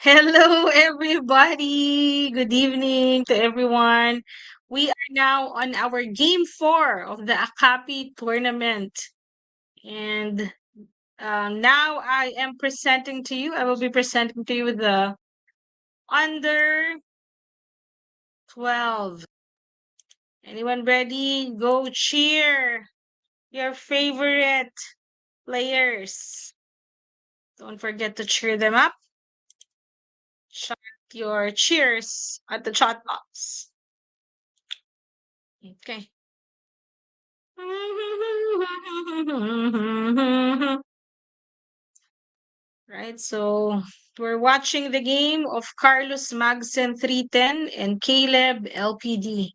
Hello, everybody. Good evening to everyone. We are now on our game four of the ACAPI tournament. And now I am presenting to you, I will be presenting to you the under 12. Anyone ready? Go cheer your favorite players. Don't forget to cheer them up. Shout your cheers at the chat box. Okay. Right, so we're watching the game of Carlos Magsen 310 and Caleb LPD.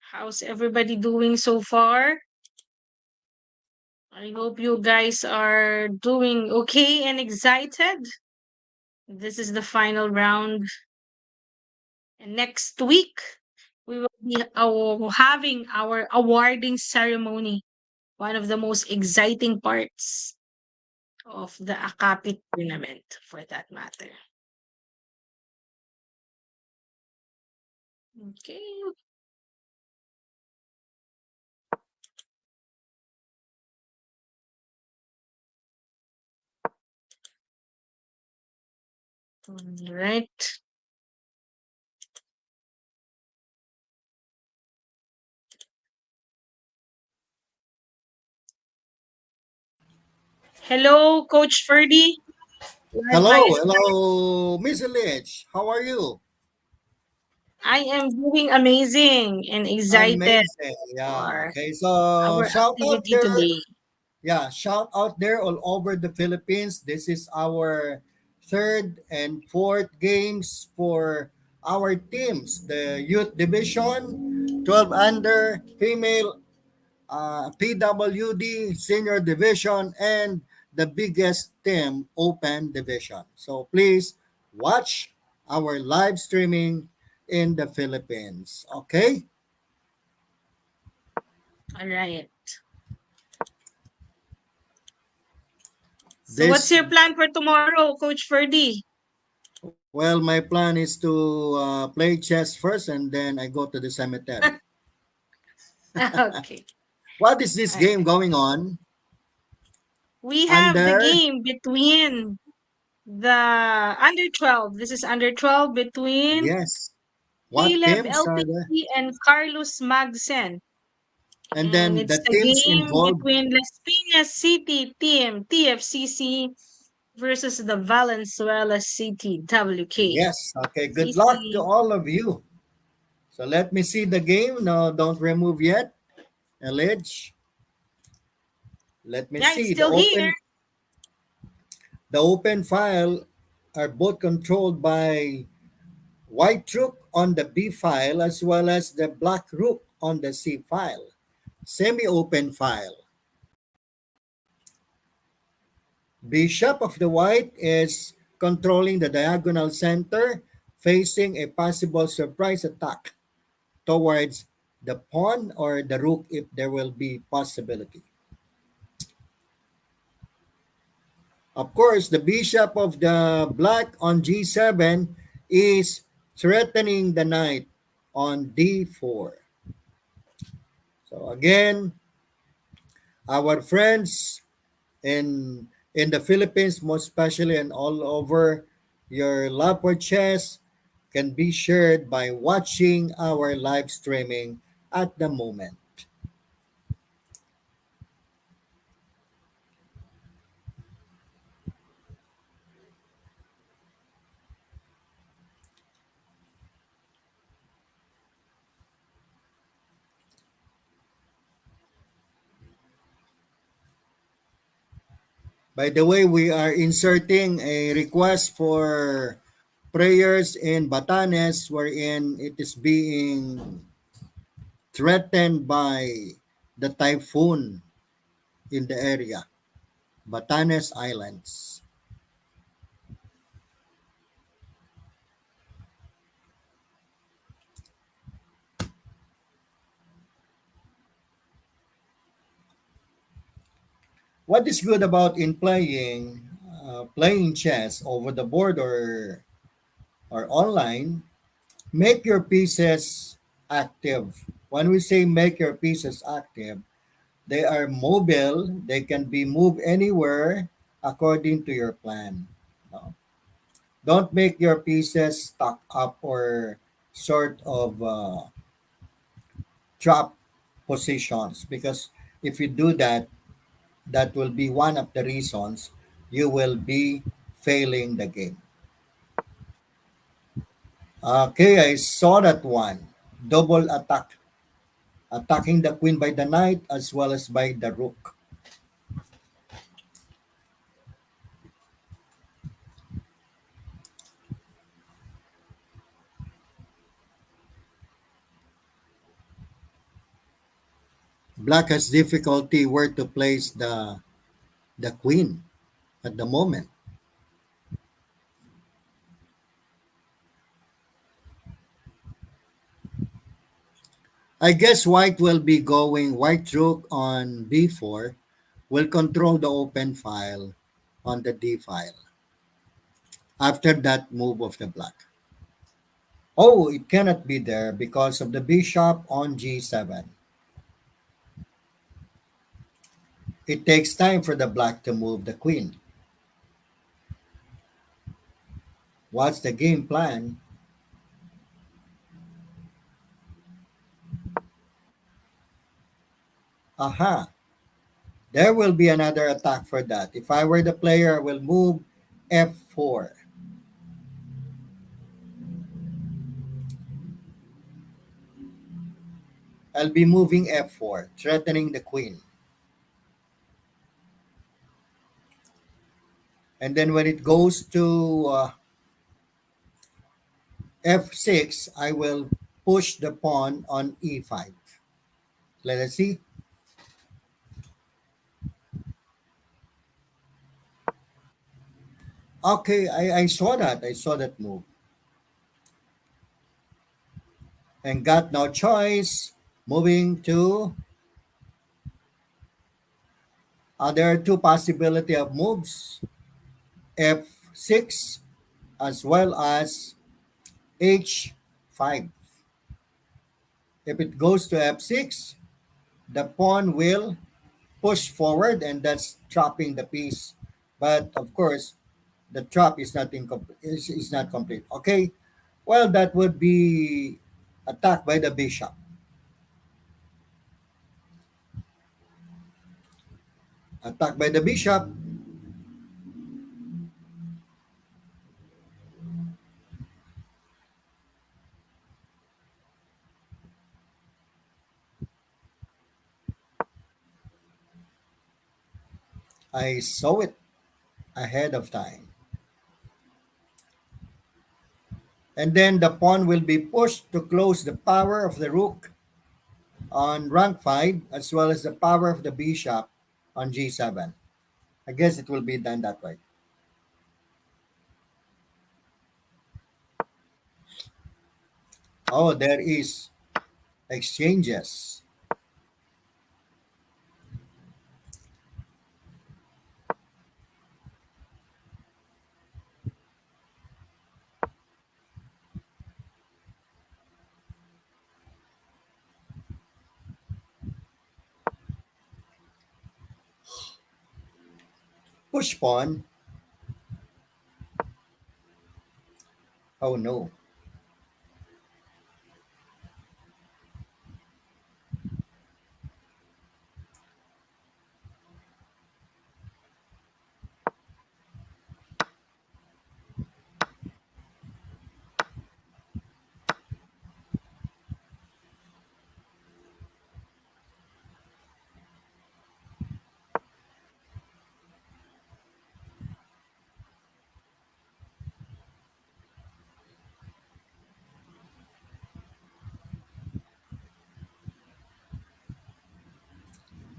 How's everybody doing so far? I hope you guys are doing okay and excited. This is the final round. And next week, we will be having our awarding ceremony, one of the most exciting parts of the ACAPI tournament for that matter. Okay. All right. Hello, Coach Ferdy. Led Hello, by hello, Miss Lich. How are you? I am doing amazing and excited Amazing. Yeah. for Okay. So our shout out activity there. today. Yeah. Shout out there all over the Philippines. This is our third and fourth games for our teams. The youth division, 12 under, female PWD senior division, and the biggest team open division. So please watch our live streaming in the Philippines. Okay? All right. So what's This your plan for tomorrow, Coach Ferdy? well, my plan is to play chess first and then I go to the cemetery. Okay. What is this All right. game going on? We have the Under, game between the under 12. This is under 12 between yes. What Caleb teams are there? LPT and Carlos Magsen. And And then it's the the teams game involved. between Las Piñas City team, TFCC, versus the Valenzuela City, WK. Yes. Okay. Good luck to CC. all of you. So let me see the game. No, don't remove yet. Allege. Let me Yeah, it's see still here. the open file are both controlled by white rook on the B file as well as the black rook on the C file. Semi-open file. Bishop of the white is controlling the diagonal center, facing a possible surprise attack towards the pawn or the rook if there will be possibility. Of course, the bishop of the black on g7 is threatening the knight on d4. So again, our friends in the Philippines, most especially and all over, your love for chess can be shared by watching our live streaming at the moment. By the way, we are inserting a request for prayers in Batanes wherein it is being threatened by the typhoon in the area, Batanes Islands. What is good about in playing? playing chess over the board or online, make your pieces active. When we say make your pieces active, they are mobile, they can be moved anywhere according to your plan. No? Don't make your pieces stuck up or sort of trap positions, because if you do that, that will be one of the reasons you will be failing the game. Okay, I saw that one. Double attack. Attacking the queen by the knight as well as by the rook. Black has difficulty where to place the queen at the moment. I guess white will be going white rook on b4 will control the open file on the d file after that move of the black. Oh, it cannot be there because of the bishop on g7. It takes time for the black to move the queen. What's the game plan? Aha, there will be another attack for that. If I were the player, I will move f4. I'll be moving f4, threatening the queen. And then when it goes to f6, I will push the pawn on e5. Let us see. Okay, I saw that. I saw that move. And got no choice. Moving to, there are two possibility of moves. f6 as well as h5. If it goes to f6, the pawn will push forward and that's trapping the piece. But of course, the trap is not is not complete. Okay, well that would be attacked by the bishop. Attacked by the bishop. I saw it ahead of time. And then the pawn will be pushed to close the power of the rook on rank 5 as well as the power of the bishop on g7. I guess it will be done that way. Oh, there is exchanges. Push pawn. Oh no.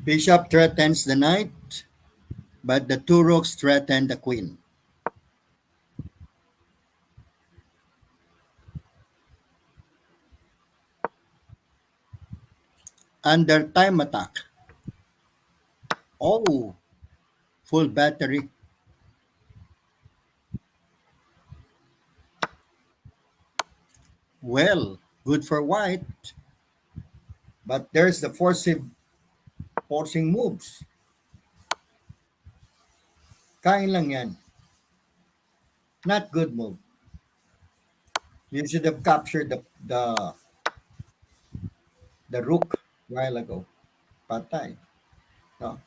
Bishop threatens the knight, but the two rooks threaten the queen. Under time attack. Oh, full battery. Well, good for white, but there's the forcing moves. Kain lang yan. Not good move. You should have captured the rook while ago. Patay. No.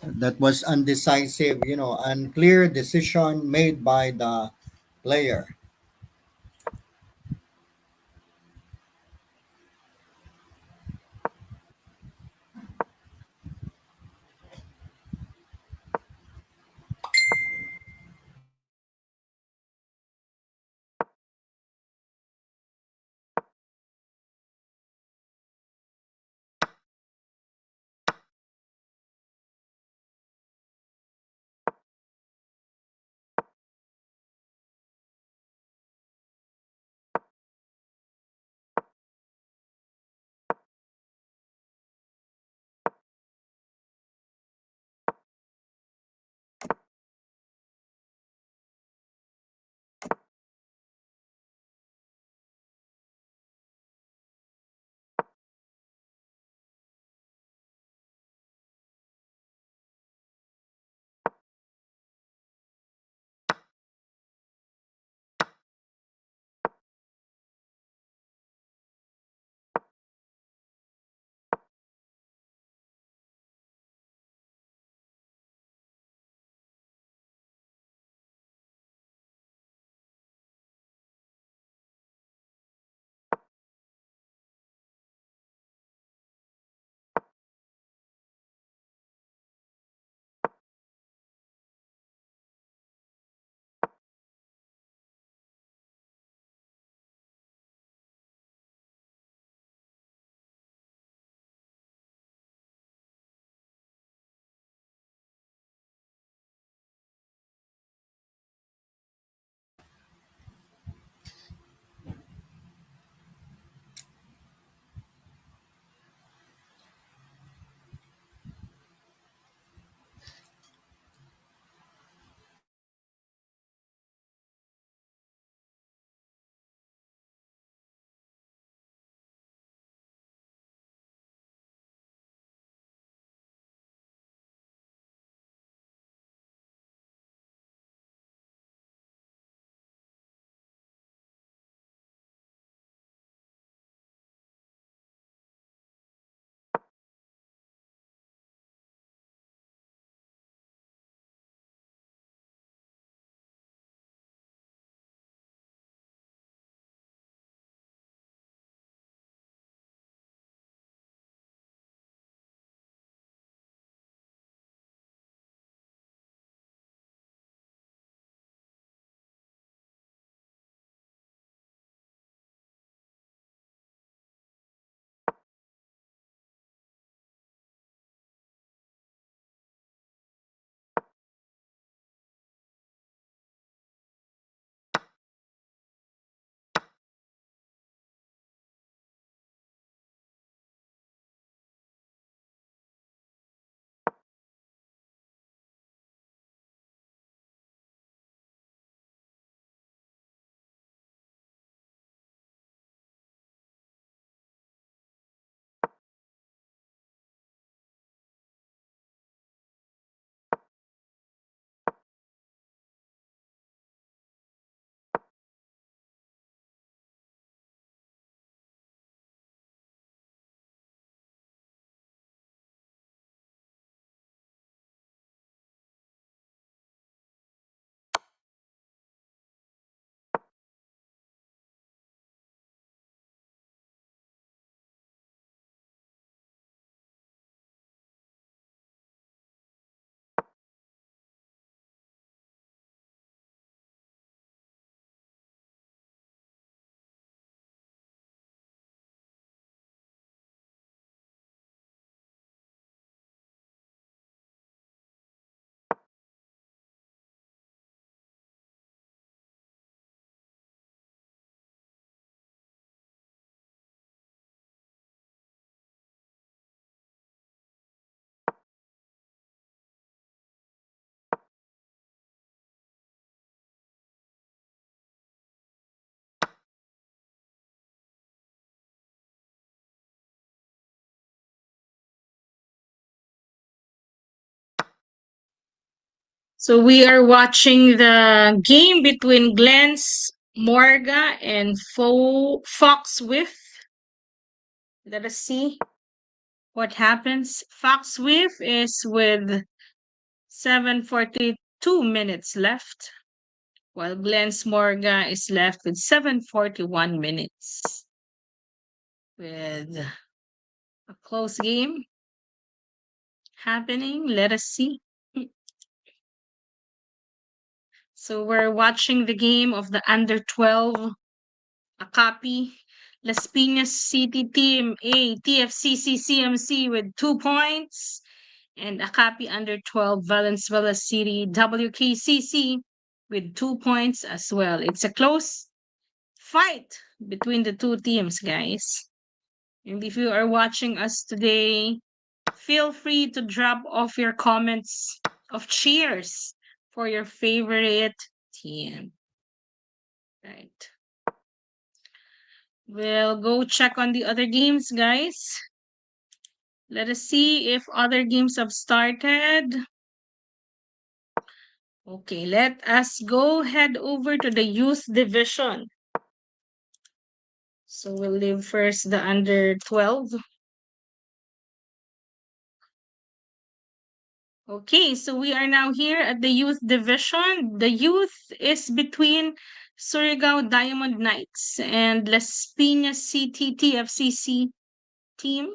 That was undecisive, unclear decision made by the player. So we are watching the game between Glens Morga and Fox Swift. Let us see what happens. Fox Swift is with 7:42 minutes left, while Glens Morga is left with 7:41 minutes. With a close game happening, let us see. So we're watching the game of the under 12 ACAPI Las Piñas City Team A TFCC CMC with 2 points, and ACAPI under 12 Valenzuela City WKCC with 2 points as well. It's a close fight between the two teams, guys. And if you are watching us today, feel free to drop off your comments of cheers for your favorite team. Right. We'll go check on the other games, guys. Let us see if other games have started. Okay, let us go head over to the youth division. So we'll leave first the under 12. Okay, so we are now here at the youth division. The youth is between Surigao Diamond Knights and Las Piñas CTTFCC team.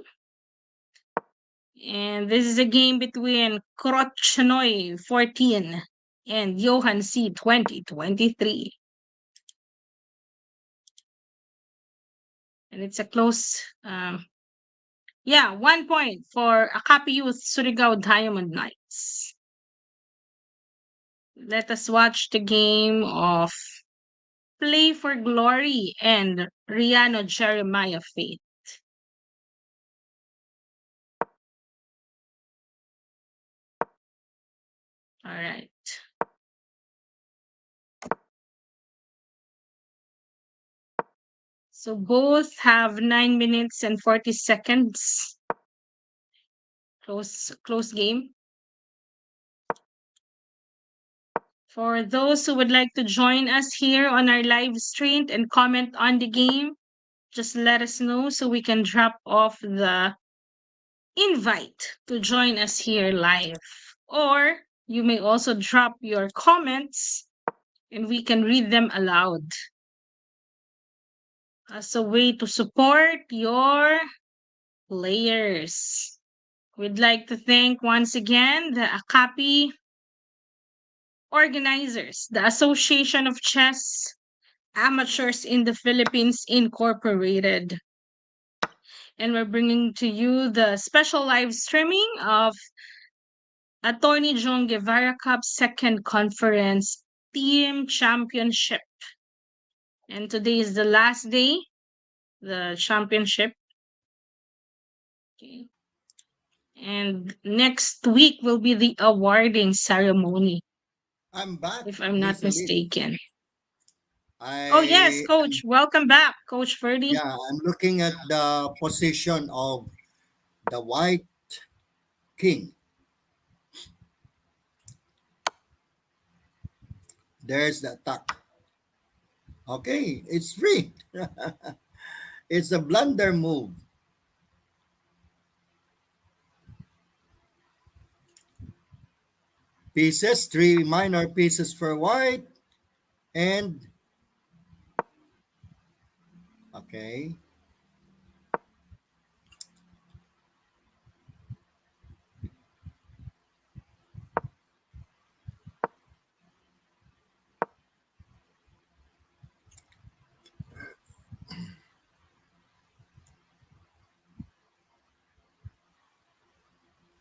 And this is a game between Krochnoy 14 and Johan C 2023. And it's a close, 1 point for ACAPI Youth Surigao Diamond Knights. Let us watch the game of Play for Glory and Riano Jeremiah Faith. All right. So both have 9 minutes and 40 seconds. Close game. For those who would like to join us here on our live stream and comment on the game, just let us know so we can drop off the invite to join us here live. Or you may also drop your comments and we can read them aloud as a way to support your players. We'd like to thank once again the ACAPI organizers, the Association of Chess Amateurs in the Philippines Incorporated. And we're bringing to you the special live streaming of Attorney John Guevara Cup Second Conference Team Championship. And today is the last day, the championship. Okay. And next week will be the awarding ceremony, I'm back, if I'm not Miss Elite. mistaken. Oh, yes, I Coach. Welcome back, Coach Ferdy. Yeah, I'm looking at the position of the White King. There's the attack. Okay, it's free. It's a blunder move. Pieces, three minor pieces for white, and okay.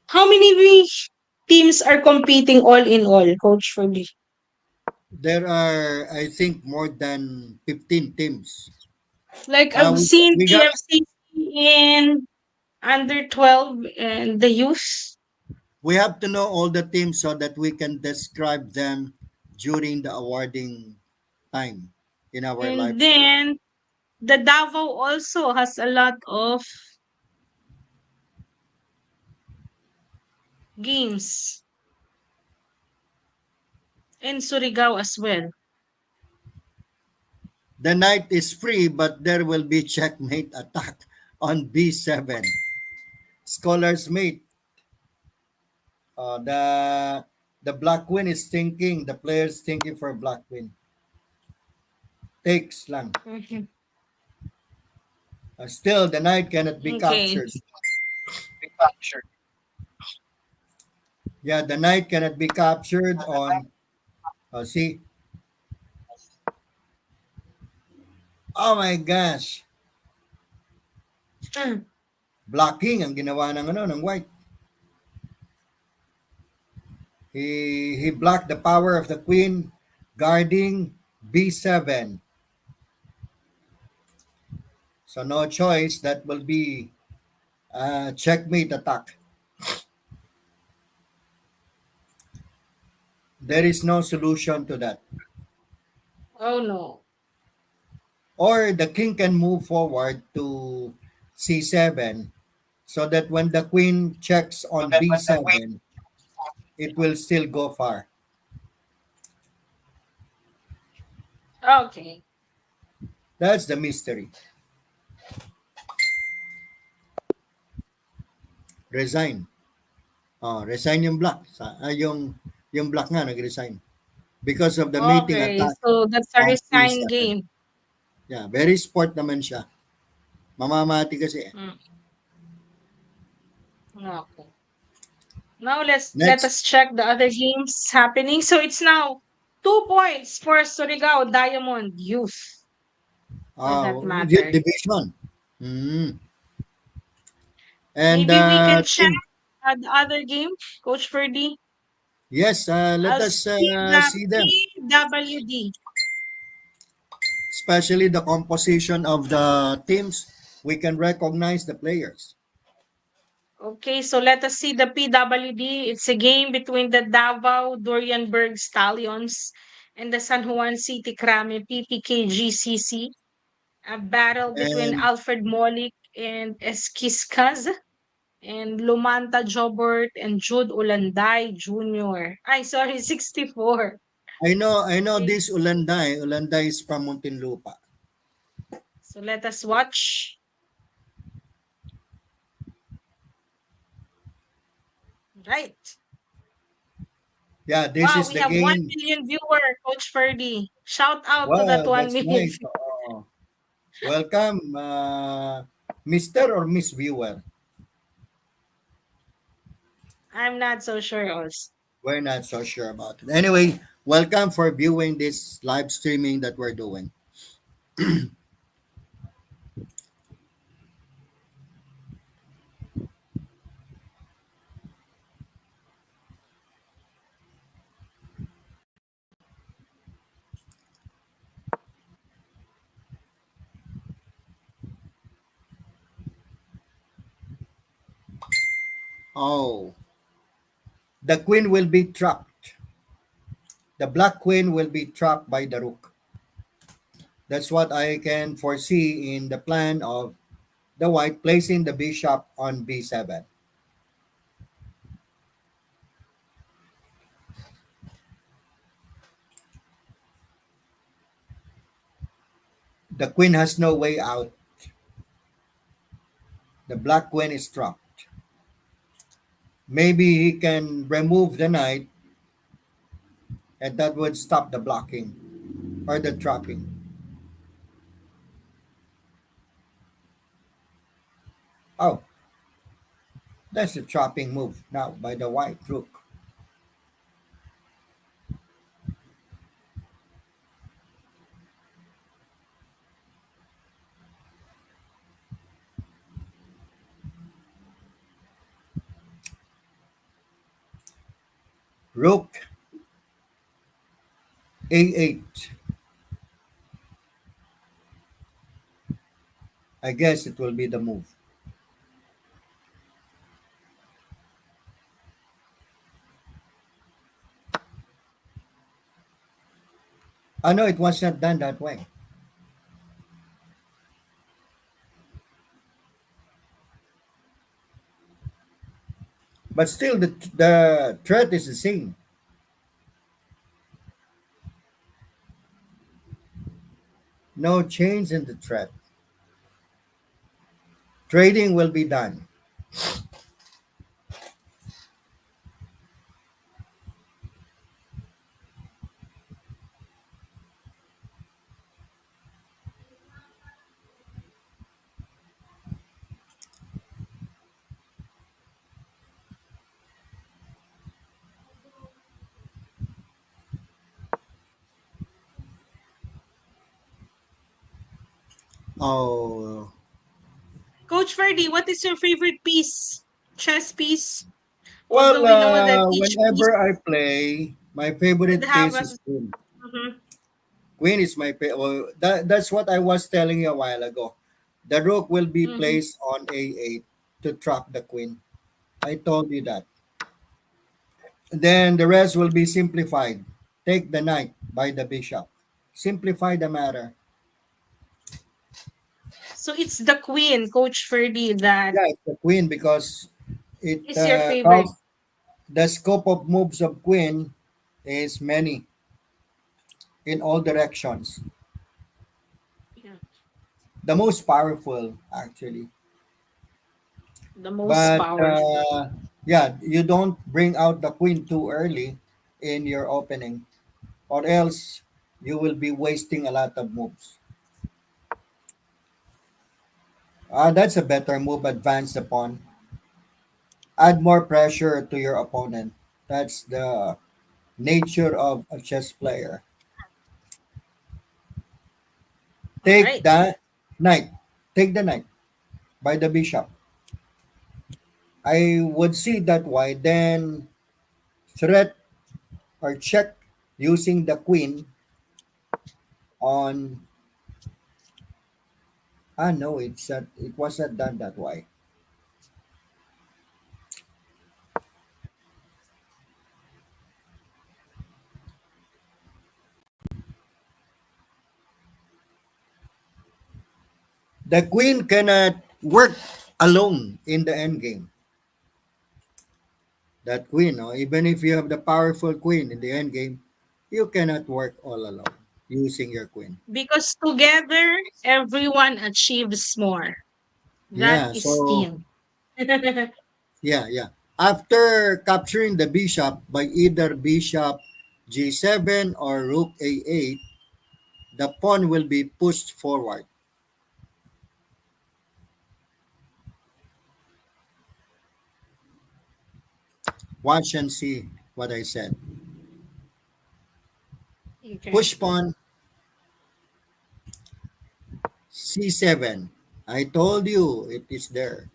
How many teams are competing all in all, Coach Ferdy? There are, I think, more than 15 teams. Like I've seen We got TFC in under 12 and the youth. we have to know all the teams so that we can describe them during the awarding time in our And live stream. then the Davao also has a lot of games. And Surigao as well. The knight is free, but there will be checkmate attack on b7. Scholar's mate. The black queen is thinking. The player's thinking for black queen. Takes lang. Mhm. Still, the knight cannot be Okay. captured. Yeah, the knight cannot be captured on. See. Oh my gosh. Mm. Blocking ang ginawa ng ng white. He blocked the power of the queen guarding b7. So no choice. That will be checkmate attack. There is no solution to that. Oh no. Or the king can move forward to c7 so that when the queen checks on b7, it will still go far. Okay. That's the mystery. Resign. Resign yung black. Yung black nga nag-resign because of the mating Okay. attack So that's a on resign b7. game. Yeah, very sport naman siya. Mamamati kasi. Mm. Okay. Now let Next, us check the other games happening. So it's now 2 points for Surigao Diamond Youth, for that youth matter. division. Mm. And Maybe we can check team. the other game, Coach Ferdy. Yes, let I'll us see the see them. PWD. Especially the composition of the teams. We can recognize the players. Okay, so let us see the PWD. It's a game between the Davao Dorianberg Stallions and the San Juan City Crame PPK GCC. A battle between And Alfred Molik and Eskiskas and Lumanta Jobert and Jude Ulanday Jr. Ay, sorry, 64. I know Okay, this Ulanday. Ulanday is from Muntinlupa. so let us watch. Right. Yeah, this Wow, is we the have 1 game. million viewer, Coach Ferdy. Shout out to that Wow, 1 that's million. nice. Welcome, Mr. or Miss Viewer. I'm not so sure also. We're not so sure about it. Anyway, welcome for viewing this live streaming that we're doing. Oh, the queen will be trapped. The black queen will be trapped by the rook. That's what I can foresee in the plan of the white placing the bishop on b7. The queen has no way out. The black queen is trapped. Maybe he can remove the knight and that would stop the blocking or the trapping. Oh, that's the trapping move now by the white rook. Rook a8. I guess it will be the move. I know it was not done that way. But still, the threat is the same. No change in the threat. Trading will be done. Oh, Coach Ferdy, what is your favorite piece? Chess piece? well, Although we know that each piece whenever I play, my would favorite have piece a is Queen. mhm, Queen is my well, that's what I was telling you a while ago. The rook will be mhm. placed on a8 to trap the queen. I told you that. Then the rest will be simplified. Take the knight by the bishop. Simplify the matter. So it's the queen, Coach Ferdy, that Yeah, it's the queen because it is your favorite. calls the scope of moves of queen is many in all directions. Yeah, The most powerful, actually. the most But powerful. yeah, you don't bring out the queen too early in your opening, or else you will be wasting a lot of moves. That's a better move. Advance the pawn. Add more pressure to your opponent. That's the nature of a chess player. All Take right. the knight. Take the knight by the bishop. I would see that why then threat or check using the queen on no, it wasn't done that way. The queen cannot work alone in the end game. That queen, no, even if you have the powerful queen in the end game, you cannot work all alone using your queen. Because together, everyone achieves more. That Yeah, is so team. yeah. After capturing the bishop by either bishop g7 or rook a8, the pawn will be pushed forward. Watch and see what I said. Okay. Push pawn c7. I told you it is there.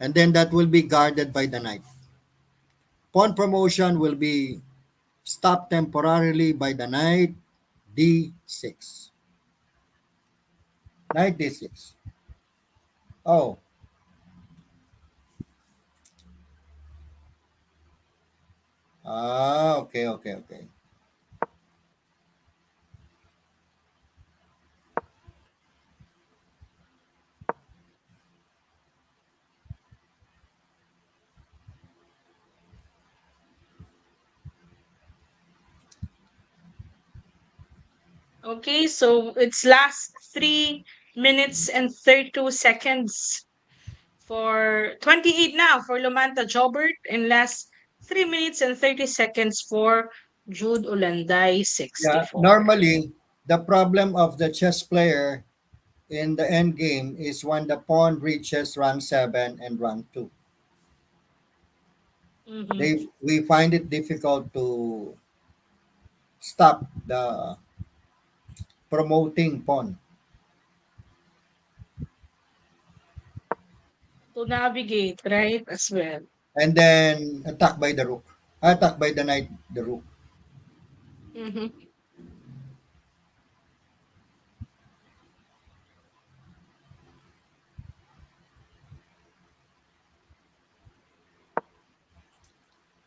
And then that will be guarded by the knight. Pawn promotion will be stopped temporarily by the knight d6. Knight d6. Oh, okay. Okay, so it's last 3 minutes and 32 seconds for 28 now for Lomanta Jobert and last 3 minutes and 30 seconds for Jude Ulanday Yeah, 64. normally the problem of the chess player in the end game is when the pawn reaches rank 7 and rank 2. Mm-hmm. We find it difficult to stop the promoting pawn To navigate, right? As well. and then attack by the rook. Attack by the knight, the rook. Mm-hmm.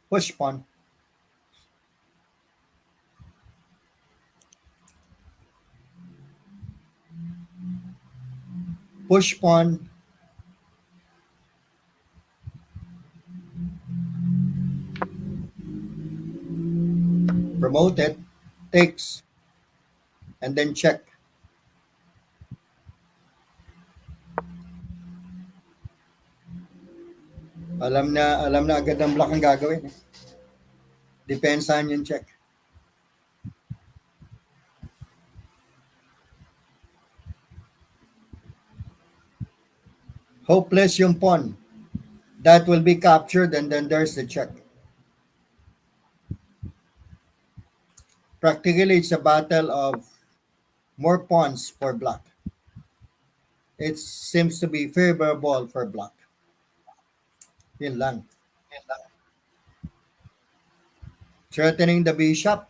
Push pawn. Push pawn. Promote it. Takes and then check. Alam na agad ng black ang gagawin. Eh. Depensahan yung check. Hopeless yung pawn. That will be captured and then there's the check. Practically, it's a battle of more pawns for black. It seems to be favorable for black. Yun lang. Threatening the bishop.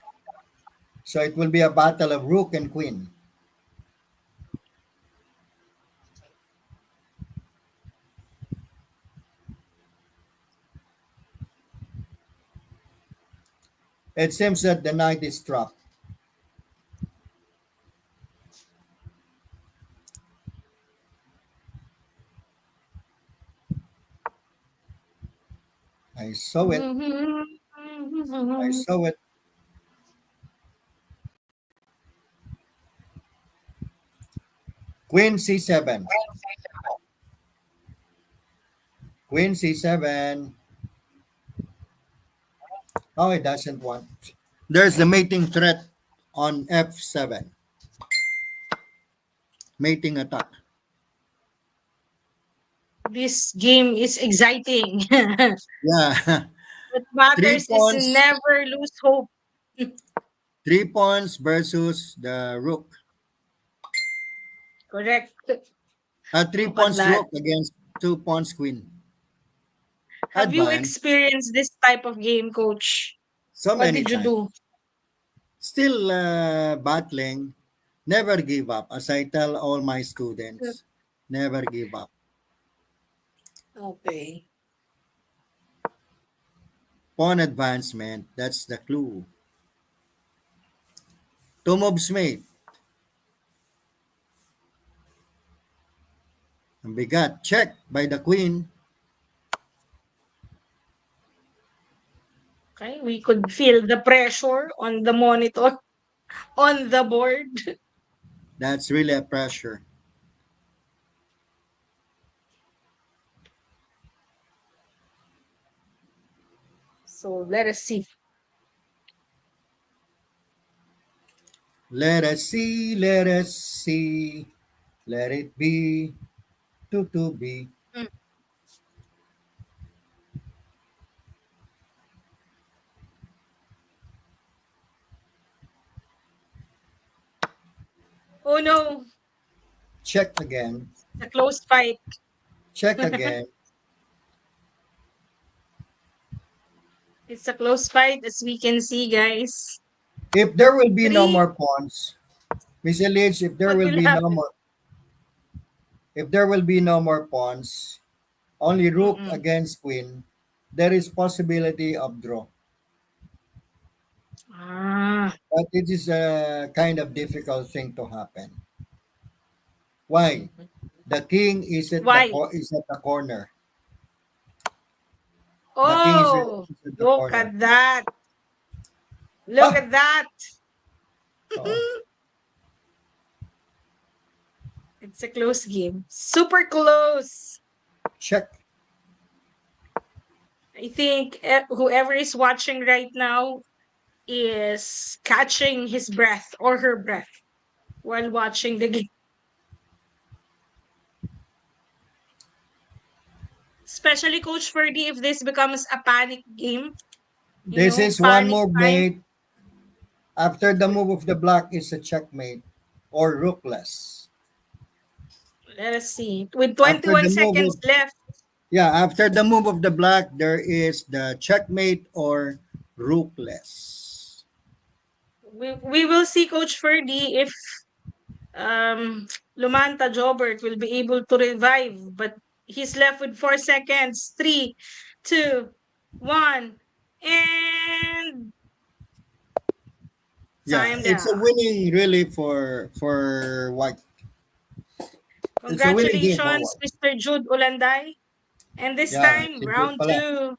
So it will be a battle of rook and queen. It seems that the knight is trapped. I saw it. I saw it. Queen c7. Queen c7. Oh, it doesn't want. There's the mating threat on f7. Mating attack. This game is exciting. Yeah. What three matters is pawns. never lose hope. 3 pawns versus the rook. Correct. Three Look at pawns that. rook against 2 pawns queen. Have you Advance experienced this type of game, coach? so What many did you times. do? Still battling. Never give up. As I tell all my students, never give up. Okay. Pawn advancement, that's the clue. 2 moves made. Ang bigat. Check by the queen. Okay. We could feel the pressure on the monitor, on the board. That's really a pressure. So let us see. Let us see, let us see. Let it be to be. Mm. Oh no, Check again. it's a close fight. Check again. It's a close fight, as we can see, guys. If there will be no Three. more pawns, Miss Elige, What will happen? if there will be no more pawns, only rook Mm-mm. against queen, there is possibility of draw. Ah, But it is a kind of difficult thing to happen. Why? The king why? is at the corner. The king Oh, is at the look corner. at that. Look Ah! at that. Oo. It's a close game. Super close. Check. I think whoever is watching right now is catching his breath or her breath while watching the game. Especially Coach Ferdy, if this becomes a panic game, This is one panic move time. made. After the move of the black is a checkmate or rookless. Let us see. With After 21 the move seconds of left, Yeah, after the move of the black, there is the checkmate or rookless. we will see Coach Ferdy if Lumanta Jobert will be able to revive, but he's left with 4 seconds. 3, 2, 1, and Yeah, time it's a down. winning really for white. It's a winning game for Congratulations, white. Mr. Jude Ulanday. And this Yeah, time, si Jude round pala. two.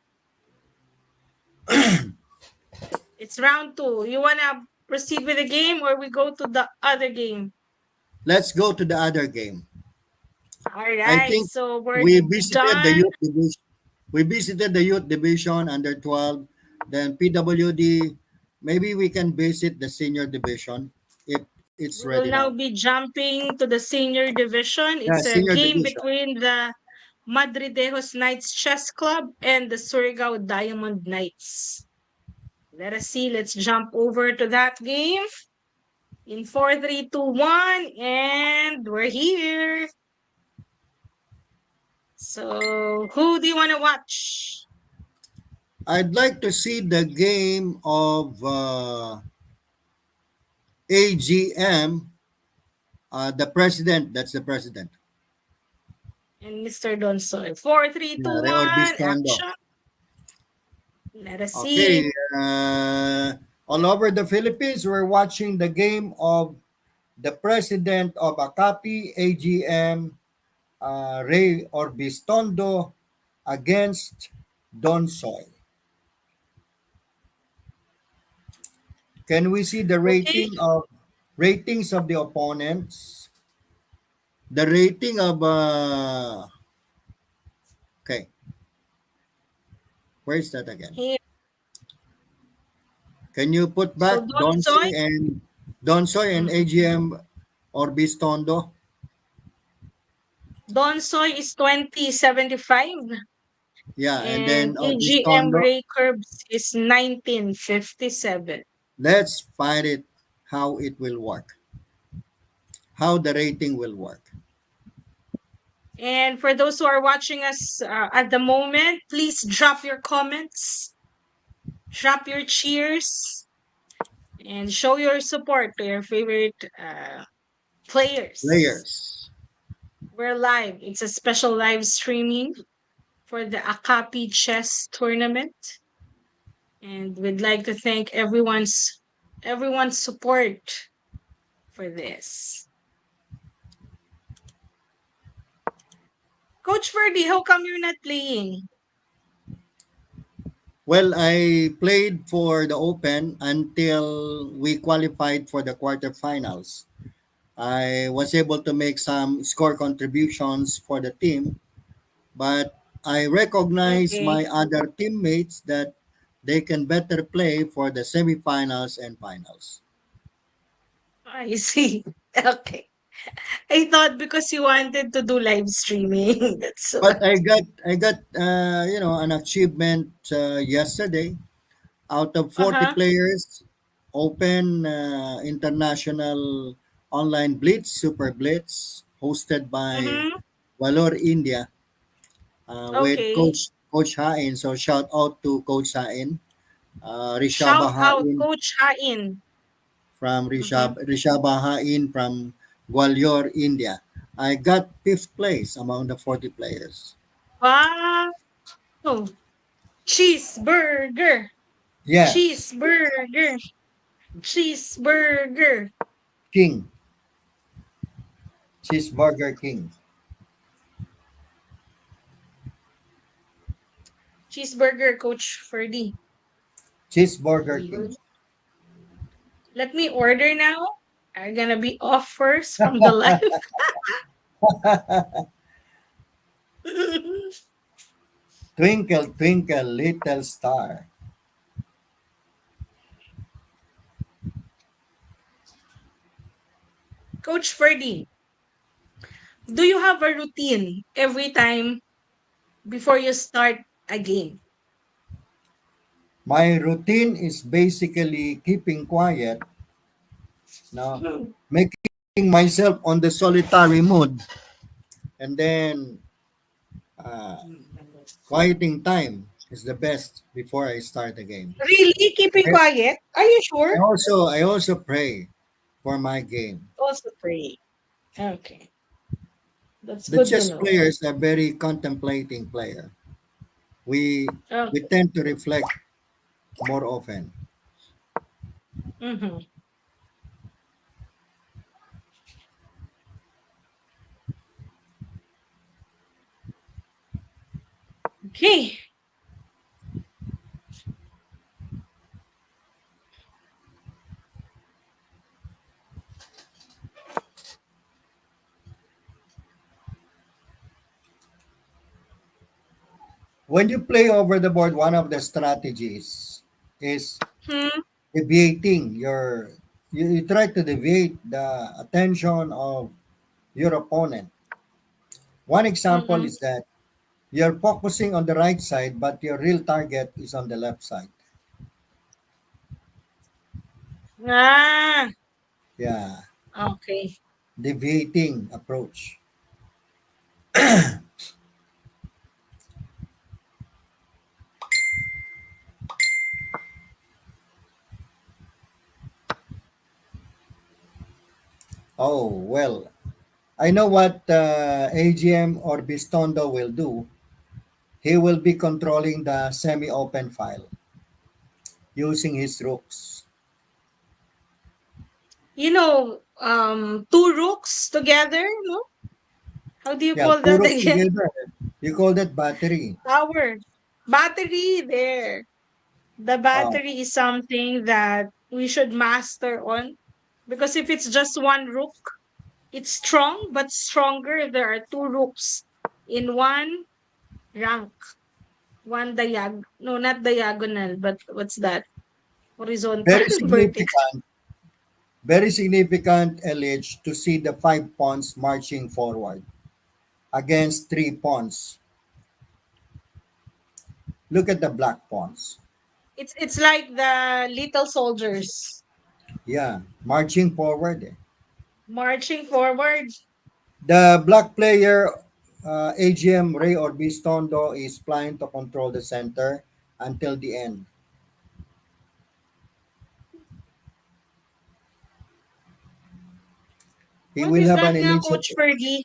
It's round two. You wanna proceed with the game or we go to the other game? Let's go to the other game. All I right, think so we're we visited the done. youth division. We visited the youth division under 12, then PWD. Maybe we can visit the senior division if it's We will ready now now. be jumping to the senior division. Yeah, It's a senior game division. between the Madridejos Knights Chess Club and the Surigao Diamond Knights. Let us see. Let's jump over to that game in 4, 3, 2, 1, and we're here. So, who do you want to watch? I'd like to see the game of AGM. The president. That's the president. And Mr. Donsoy. Four, three, two, Yeah, Ray one, Orbiscondo. action. Let us Okay. see. All over the Philippines, we're watching the game of the president of ACAPI, AGM, Ray Orbistondo against Don Soy. Can we see the Okay. ratings of the opponents? The rating of okay, where is that again? Here. Can you put So, back Donsoy. Don Soy and Mhm. AGM Orbistondo? Donsoy is 2075 Yeah, and then and AGM Orbistondo. Ray Curbs is 1957. Let's find it how it will work. How the rating will work. And for those who are watching us at the moment, please drop your comments, drop your cheers, and show your support to your favorite players. Players. We're live. It's a special live streaming for the ACAPI chess tournament. And we'd like to thank everyone's support for this. Coach Ferdy, how come you're not playing? Well, I played for the Open until we qualified for the quarterfinals. I was able to make some score contributions for the team, but I recognize Okay, my other teammates that they can better play for the semifinals and finals. I see. Okay. I thought because you wanted to do live streaming. That's But why. I got an achievement yesterday. Out of 40 Uh-huh. players, Open International Online Blitz, Super Blitz, hosted by Mm-hmm. Valor India with Okay. Coach Hain. So shout out to Coach Hain, Rishaba Shout out Hain Coach Hain. from Mm-hmm. Rishaba Hain from Gwalior, India. I got fifth place among the 40 players. Wow. Cheeseburger. Yes, Cheeseburger. Cheeseburger. King, Cheeseburger King, Cheeseburger, Coach Ferdy. Cheeseburger King. Let me order now. I'm gonna be off first from the live. Twinkle, twinkle, little star. Coach Ferdy, do you have a routine every time before you start a game? My routine is basically keeping quiet, now making myself on the solitary mode, and then uh, quieting time is the best before I start the game. Really? Keeping I, quiet? Are you I sure? also I also pray for my game. Also pray. Okay. That's The good to chess know. players are very contemplating player. We Okay. tend to reflect more often. Mm-hmm. Okay. When you play over the board, one of the strategies is Hmm. deviating you try to deviate the attention of your opponent. One example Mm-mm. is that you're focusing on the right side, but your real target is on the left side. Ah, Yeah, okay. deviating approach. Oh, well, I know what AGM or Bistondo will do. He will be controlling the semi-open file using his rooks. Two rooks together, no? How do you Yeah, call two that rooks again? together. You call that battery. Tower. Battery there. The Oh, battery is something that we should master on. Because if it's just one rook, it's strong, but stronger if there are two rooks in one rank. One no, not diagonal, but what's that? Horizontal, very vertical. significant, very significant, LH, to see the five pawns marching forward against three pawns. Look at the black pawns. It's like the little soldiers Yeah, marching forward. Eh. marching forward. The black player, AGM Ray or Bistondo, is planning to control the center until the end. He What will is have an that nga, Coach initiative. Fergie?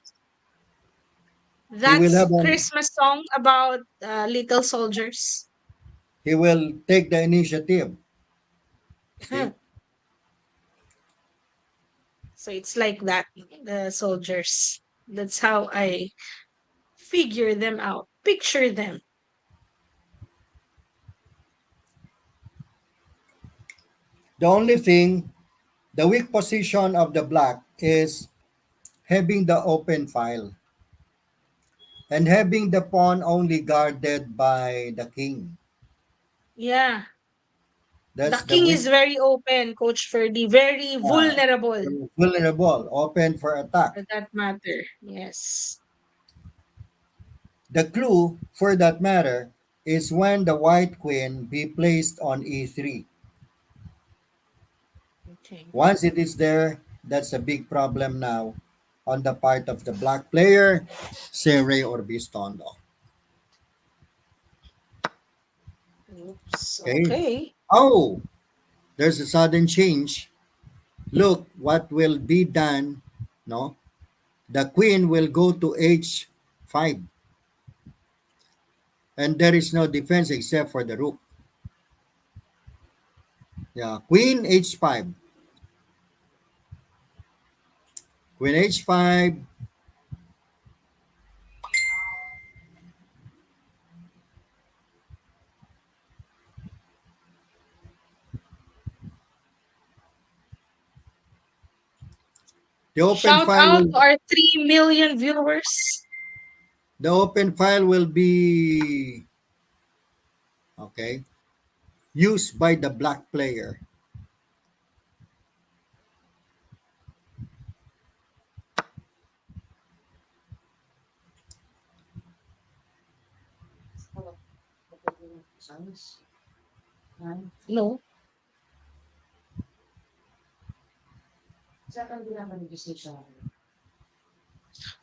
He will That's have an. Christmas song about little soldiers. He will take the initiative. See, So it's like that, the soldiers. That's how I figure them out, picture them. the only thing, the weak position of the black is having the open file and having the pawn only guarded by the king. Yeah. The That's the king weak, is very open, Coach Ferdy, very uh, vulnerable vulnerable, open for attack. for that matter. Yes. The clue, for that matter, is when the white queen be placed on e3. Okay. Once it is there, that's a big problem now on the part of the black player, Sere or Bistondo. Oops. Okay. Okay. Oh, there's a sudden change. Look what will be done. No, the queen will go to h5, and there is no defense except for the rook. Yeah, queen h5, queen h5. The open Shout file out will to our 3 million viewers. be okay used by the black player. No.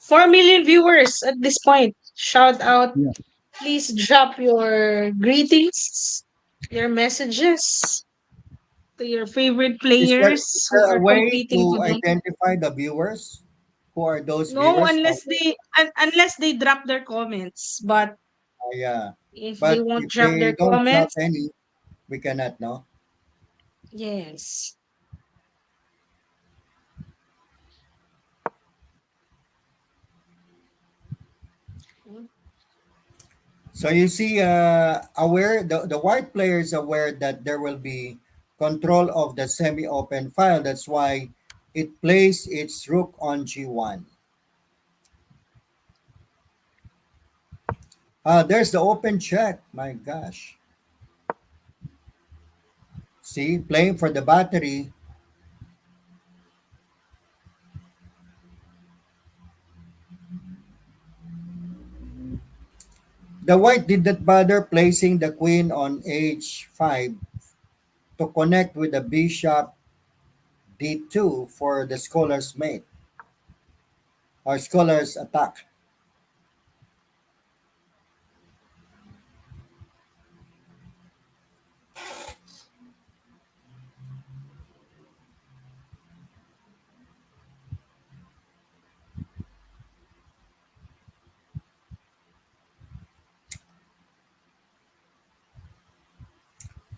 4 million viewers at this point. Shout out. Yeah. Please drop your greetings, your messages to your favorite Is players who there a are way competing to today. identify the viewers? Who are those No, viewers? unless they drop their comments. But Yeah. if they But won't if drop they their don't drop comments, any, we cannot know. yes. So you see, aware the white player is aware that there will be control of the semi-open file. That's why it plays its rook on g1. There's the open check. My gosh. See, playing for the battery. The white did not bother placing the queen on h5 to connect with the bishop d2 for the scholar's mate or scholar's attack.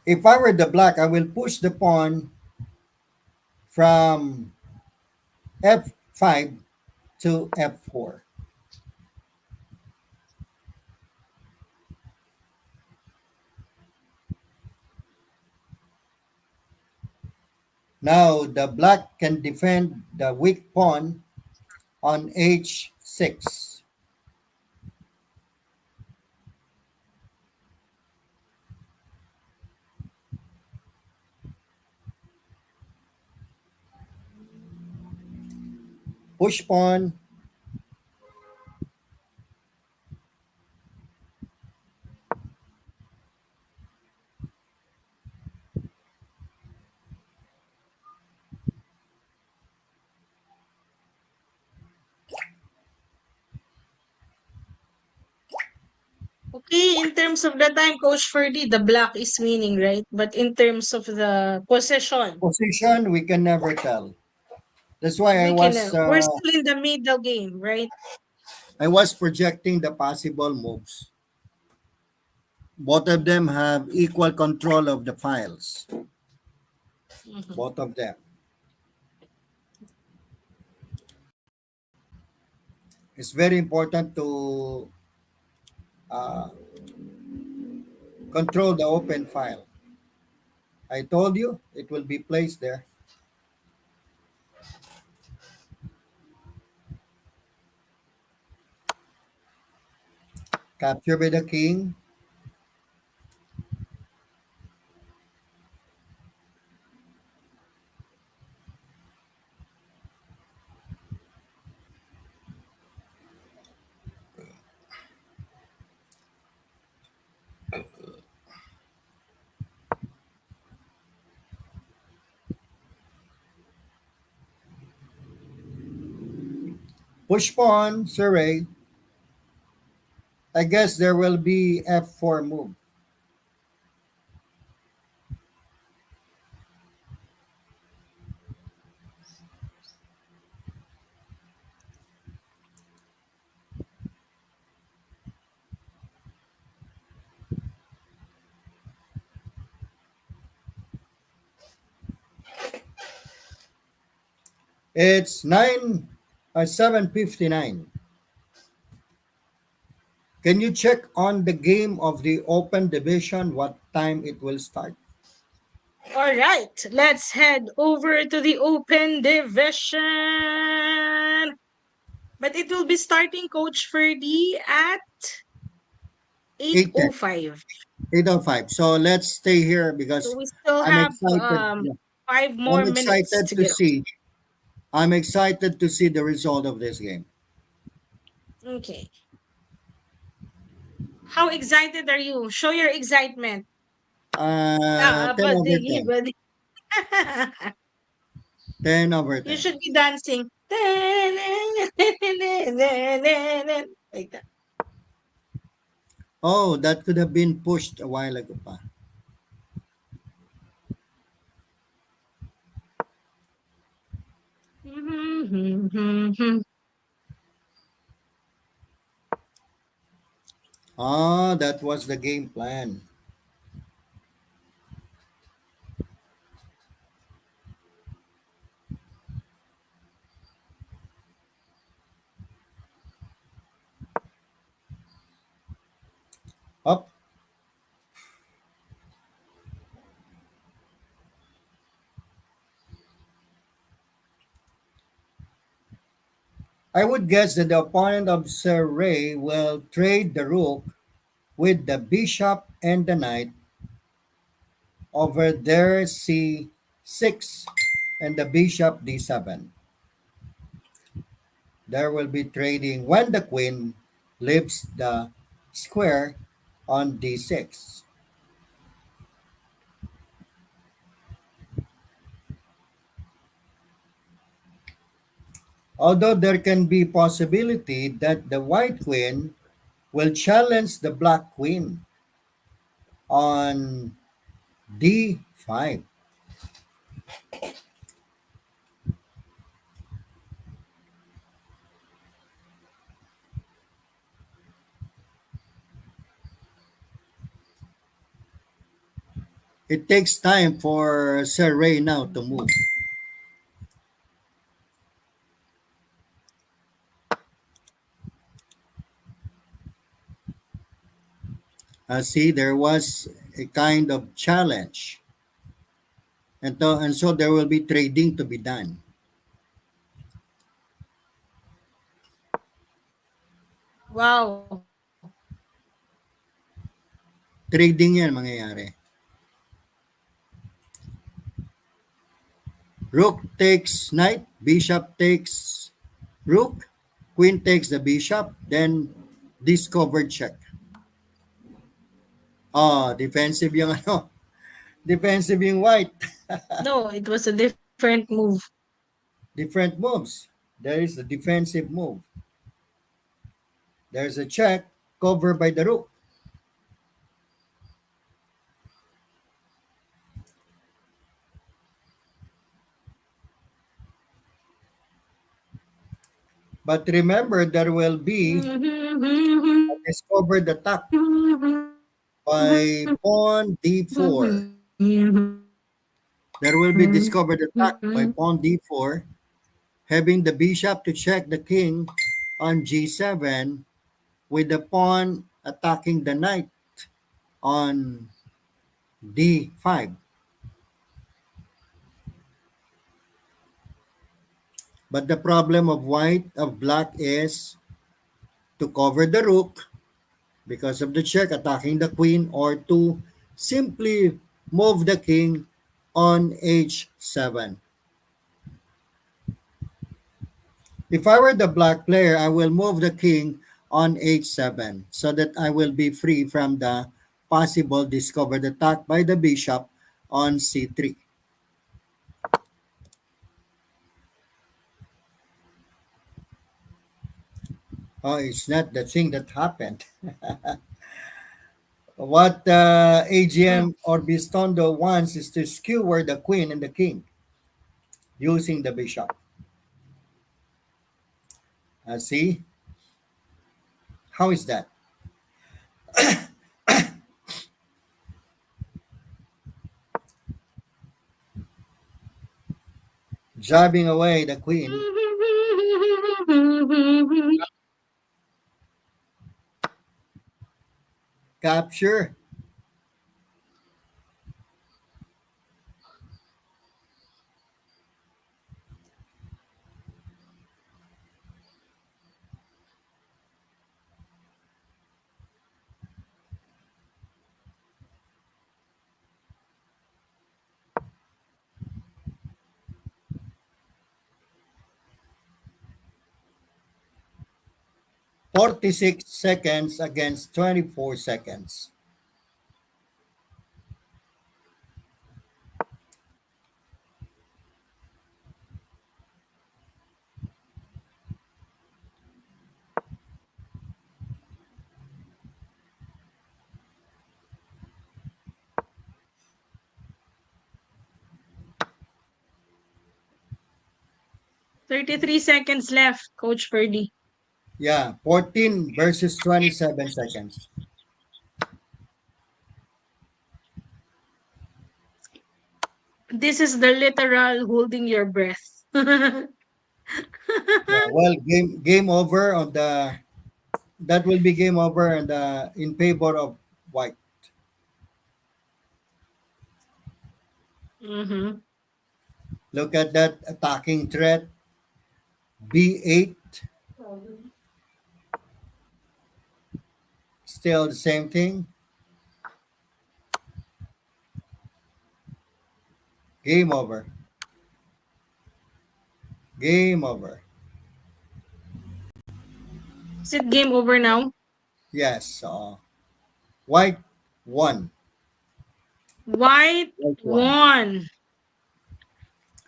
If I were the black, I will push the pawn from f5 to f4. Now the black can defend the weak pawn on h6. Push pawn. Okay, in terms of the time, Coach Ferdy, the black is winning, right? But in terms of the possession, Position, we can never tell. That's why we can, we're still in the middle game, right? I was projecting the possible moves. Both of them have equal control of the files. Mhm. Both of them. It's very important to uh, control the open file. I told you it will be placed there. Capture by the king. Push pawn, Surrey. I guess there will be f4 move. It's 7:59. Can you check on the game of the open division what time it will start? All right, let's head over to the open division. But it will be starting, Coach Ferdy, at 8:10. 8:05. 8:05. So let's stay here So because we still I'm have excited. Yeah, five I'm more minutes excited to to go. see. I'm excited to see the result of this game. Okay. How excited are you? Show your excitement. 10 over Buddy, 10. buddy. 10 over You 10. should be dancing. Like that. Oh, that could have been pushed a while ago pa. Ah, that was the game plan. Up. I would guess that the opponent of Sir Ray will trade the rook with the bishop and the knight over there c6 and the bishop d7. There will be trading when the queen leaves the square on d6. Although there can be possibility that the white queen will challenge the black queen on d5. It takes time for Sir Ray now to move. See, there was a kind of challenge. And so there will be trading to be done. Wow. Trading yan mangyayari. Rook takes knight, bishop takes rook, queen takes the bishop, then discovered check. Oh, defensive yung ano, defensive yung white. No, it was a different move. Different moves. There is a defensive move. There's a check covered by the rook. But remember, there will be a discovered attack by pawn d4. There will be discovered attack by pawn d4, having the bishop to check the king on g7 with the pawn attacking the knight on d5. But the problem of black is to cover the rook because of the check attacking the queen, or to simply move the king on h7. If I were the black player, I will move the king on h7 so that I will be free from the possible discovered attack by the bishop on c3. Oh, it's not the thing that happened. What AGM or Bistondo wants is to skewer the queen and the king using the bishop. See? How is that? Driving away the queen. Capture. 46 seconds against 24 seconds. Thirty-three seconds left, Coach Ferdy. Yeah, 14 versus 27 seconds. This is the literal holding your breath. Yeah, well, game over on the that will be game over and in favor of white. Mm-hmm. Look at that attacking threat. B8 Still the same thing. Game over. Game over. Is it game over now? Yes. White won. White White won. won.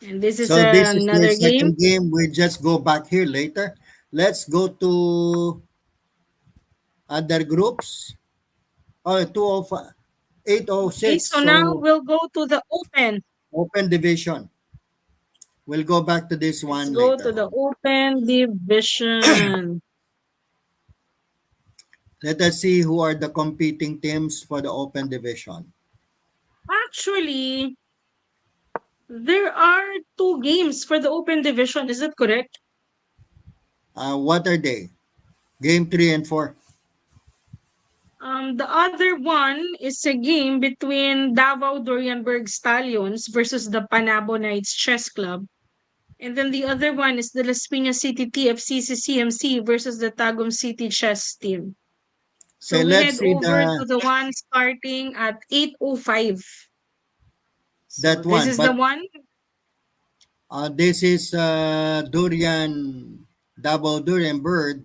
And this is So this is their another game. second game. We just go back here later. Let's go to other groups. Oh, 205, Okay, 806. so now So we'll go to the open. open division. We'll go back to this Let's one go later to the on. open division. Let us see who are the competing teams for the open division. Actually, there are two games for the open division. Is that correct? What are they? Game 3 and 4. The other one is a game between Davao Dorianberg Stallions versus the Panabo Knights Chess Club. And then the other one is the Las Piñas City TFCC CMC versus the Tagum City Chess Team. So Okay, we let's head see over to the one starting at 8:05. So that this one. is the But one. this is Double Durian Bird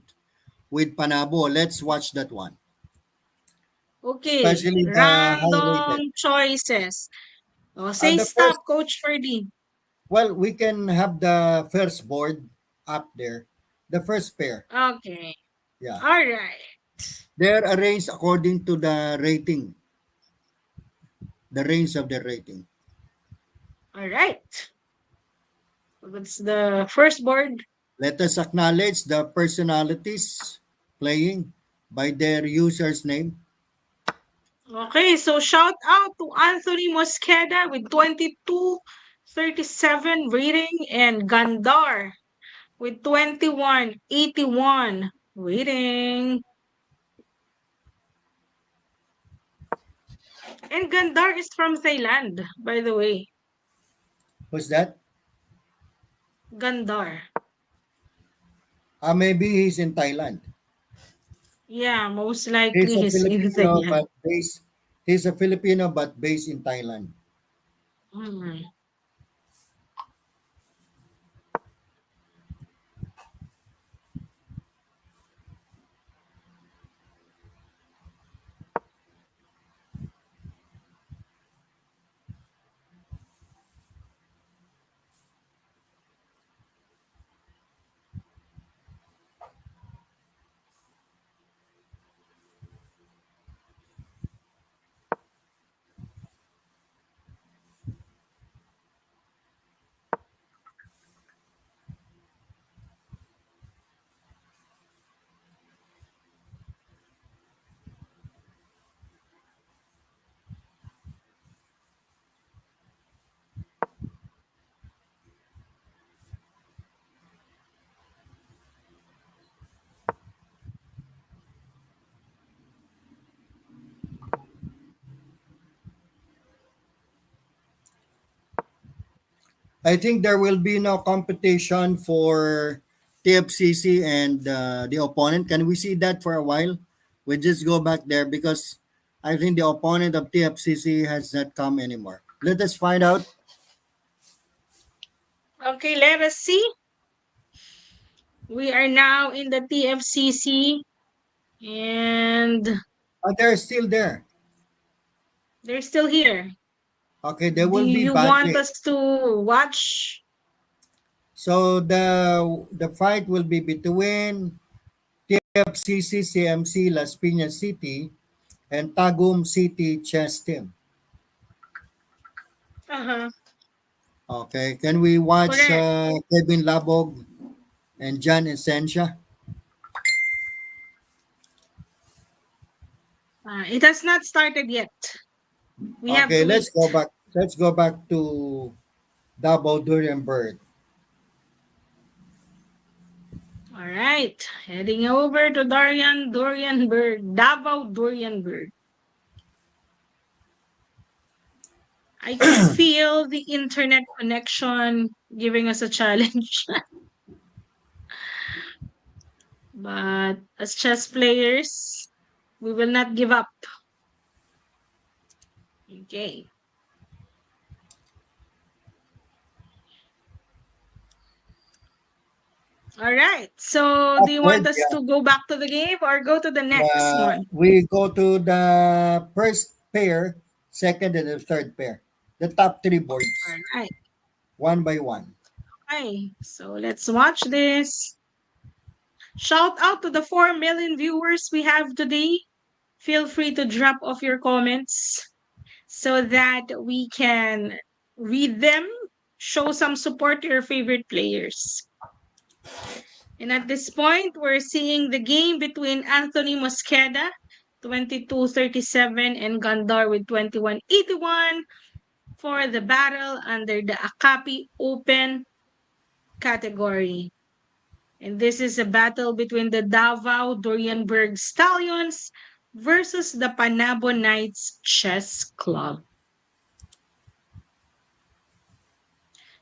with Panabo. Let's watch that one. Okay, Especially the high rated. random choices. Oh, say The first, stop, Coach Ferdy. well, we can have the first board up there. The first pair. Okay, Yeah. all right, They're arranged according to the rating, the range of the rating. all right. So that's the first board. Let us acknowledge the personalities playing by their user's name. Okay, so shout out to Anthony Mosqueda with 2237 rating and Gandar with 2181 rating. And Gandar is from Thailand, by the way. Who's that? Gandar. Maybe he's in Thailand. Yeah, most He's likely a he's in Filipino Thailand. but based he's a Filipino but based in Thailand. Hmm. I think there will be no competition for TFCC and the opponent. Can we see that for a while? We just go back there because I think the opponent of TFCC has not come anymore. Let us find out. Okay, let us see. We are now in the TFCC and They're still there. they're still here. Okay, there Do will be you want budget. us to watch? So the fight will be between TFCC CMC Las Piñas City and Tagum City Chess Team. Uh-huh. Okay, can we watch Correct. Kevin Labog and John Essentia? It has not started yet. We have Okay, to let's wait. go back. Let's go back to Double Durian Bird. All right. Heading over to Dorian Bird. Davao Dorian Bird. I can feel the internet connection giving us a challenge. But as chess players, We will not give up. Okay. All right. So, do you want Upward, us yeah. to go back to the game or go to the next one? We go to the first pair, second, and the third pair. The top three All boards, right. one by one. Okay. So, let's watch this. Shout out to the 4 million viewers we have today. Feel free to drop off your comments so that we can read them, show some support to your favorite players. And at this point, we're seeing the game between Anthony Mosqueda, 22-37, and Gandar with 21-81 for the battle under the ACAPI Open category. And this is a battle between the Davao Dorianberg Stallions versus the Panabo Knights Chess Club.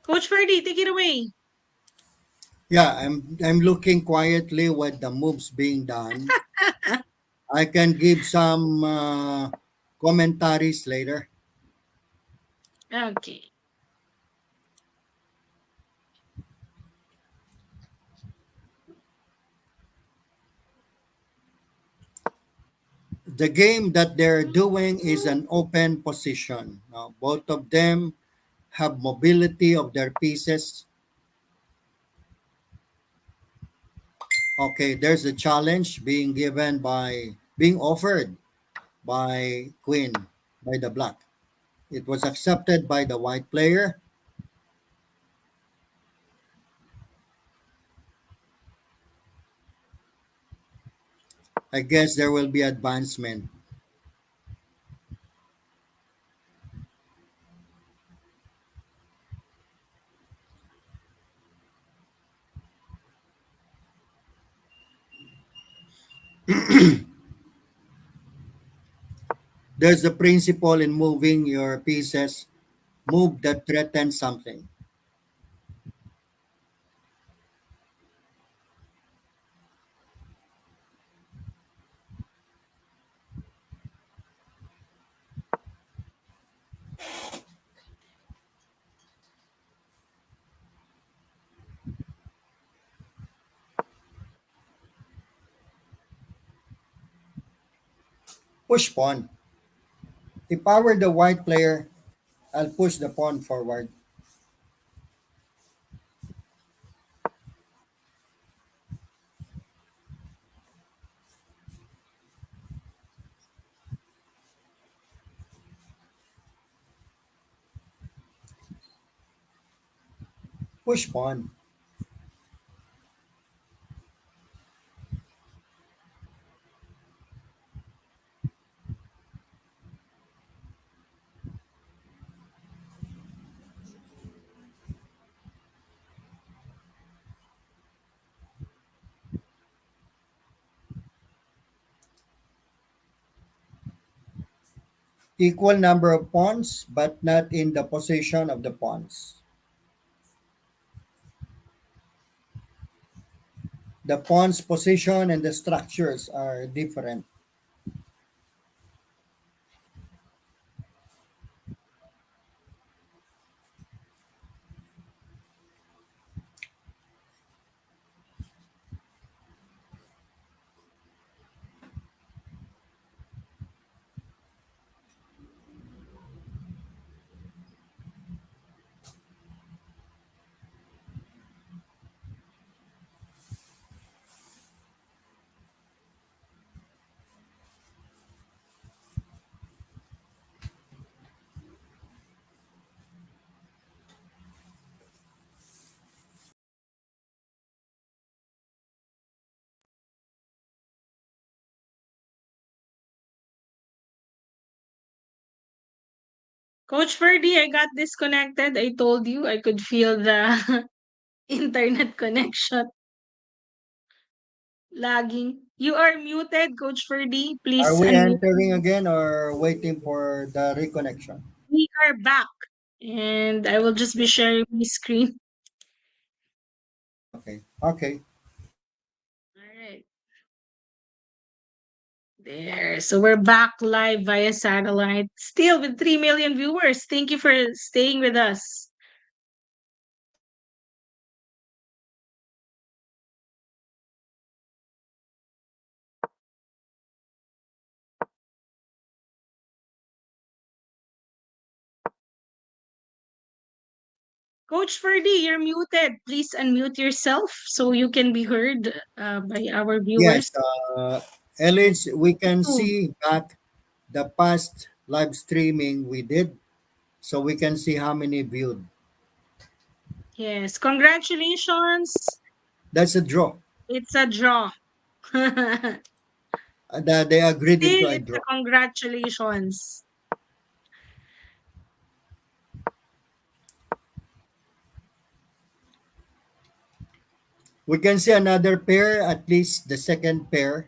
Coach Ferdy, take it away. Yeah, I'm looking quietly what the moves being done. I can give some commentaries later. Okay. The game that they're doing is an open position. Now, both of them have mobility of their pieces. Okay, there's a challenge being offered by Queen, by the black. It was accepted by the white player. I guess there will be advancement. There's a principle in moving your pieces, move that threatens something. Push pawn. If I were the white player, I'll push the pawn forward. Push pawn. Equal number of pawns, but not in the position of the pawns. The pawn's position and the structures are different. Coach Ferdy, I got disconnected. I told you I could feel the internet connection lagging. You are muted, Coach Ferdy. Are Please we unmute. entering again or waiting for the reconnection? We are back. And I will just be sharing my screen. Okay. Okay. All right. There. So we're back live via satellite, still with 3 million viewers. Thank you for staying with us. Coach Ferdy, you're muted. Please unmute yourself so you can be heard by our Yes, viewers. Ellis, we can Oh, see back the past live streaming we did, so we can see how many viewed. yes. Congratulations. That's a draw. It's a draw. Still, That they agreed into a it's a draw. congratulations. We can see another pair, at least the second pair.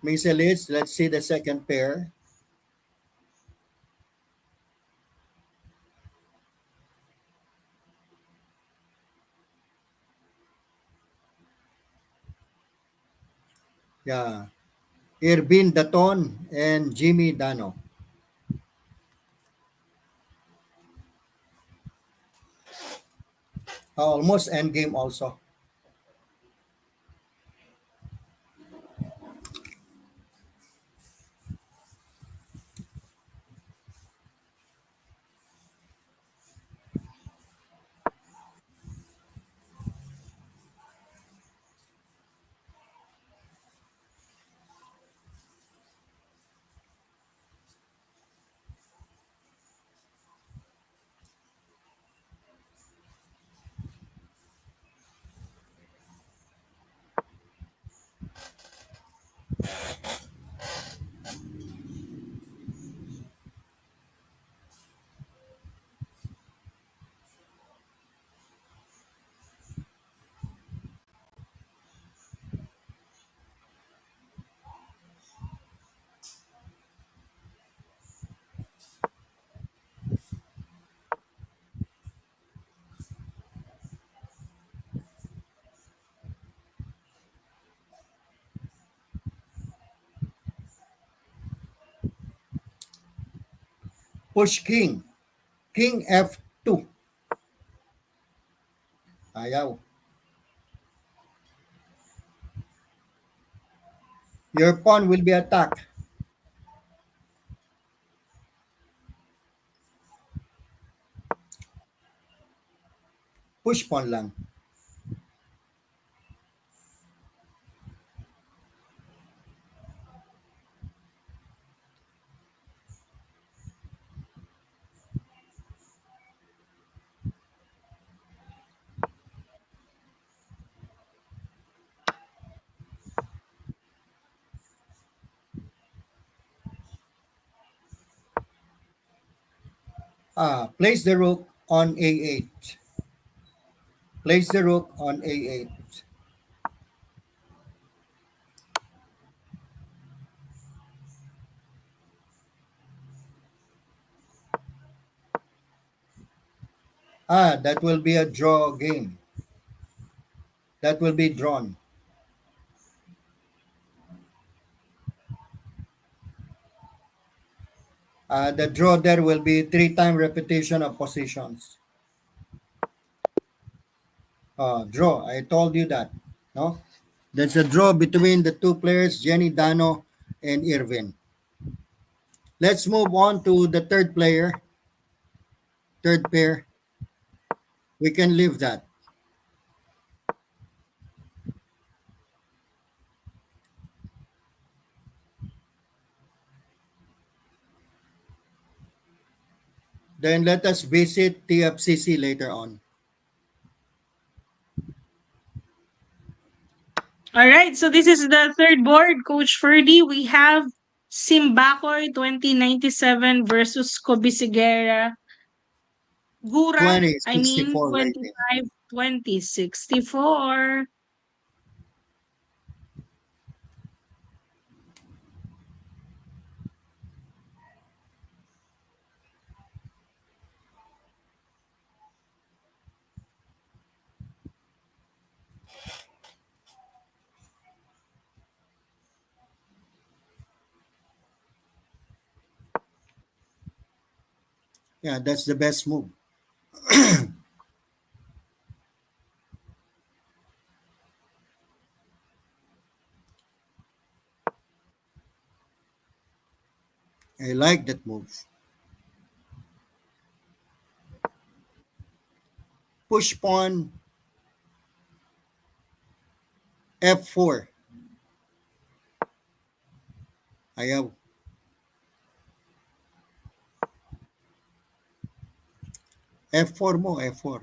Miss Ellis, let's see the second pair. Yeah, Irvin Daton and Jimmy Dano. Almost end game also. Push King. King F2. Ayaw. Your pawn will be attacked. Push pawn lang. Place the rook on A8. Place the rook on A8. That will be a draw game. That will be drawn. The draw there will be three-time repetition of positions. Draw. I told you that. No? That's a draw between the two players, Jenny Dano and Irvin. Let's move on to the third player, third pair. We can leave that. Then let us visit TFCC later on. All right, so this is the third board, Coach Ferdy. We have Simbacoy 2097 versus Cobisigera Gura, I mean 2064 rating. 25 2064. Yeah, that's the best move. I like that move. Push pawn f4. Ayaw. F4 mo, F4.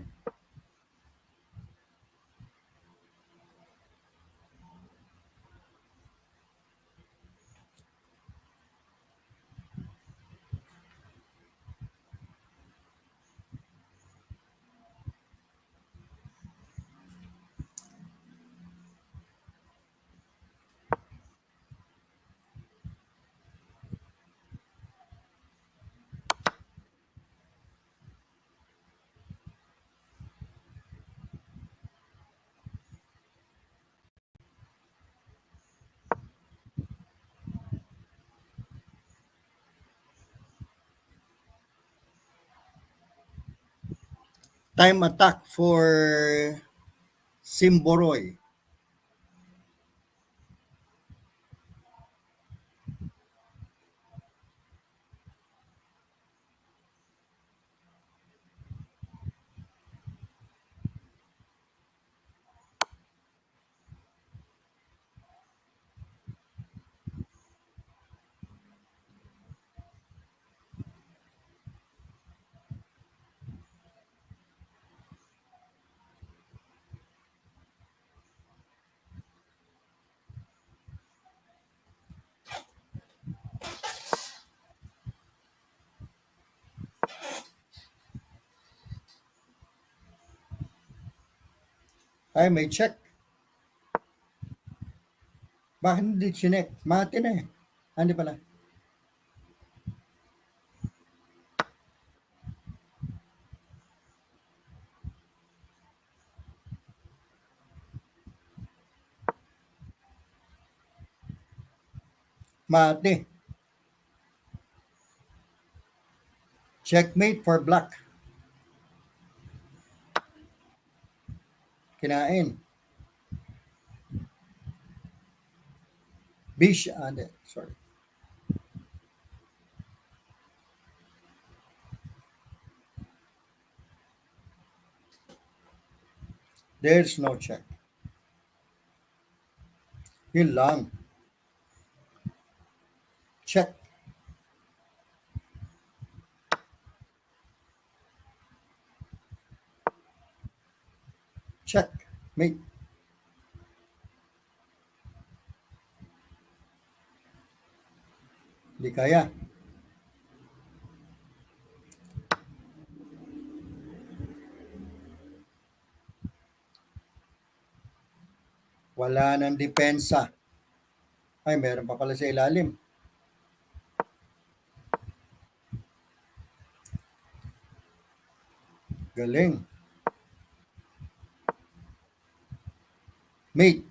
Time attack for Simboroy. Ay, may check. Bakit hindi chinek? Mati na eh. Hindi pala. Mati. Checkmate for black. Kinain. Bish. Hindi. Sorry. There's no check. Yun lang. Check. Check. Mate. Hindi kaya. Wala nang depensa. Ay, meron pa pala sa ilalim. Galing. Mate.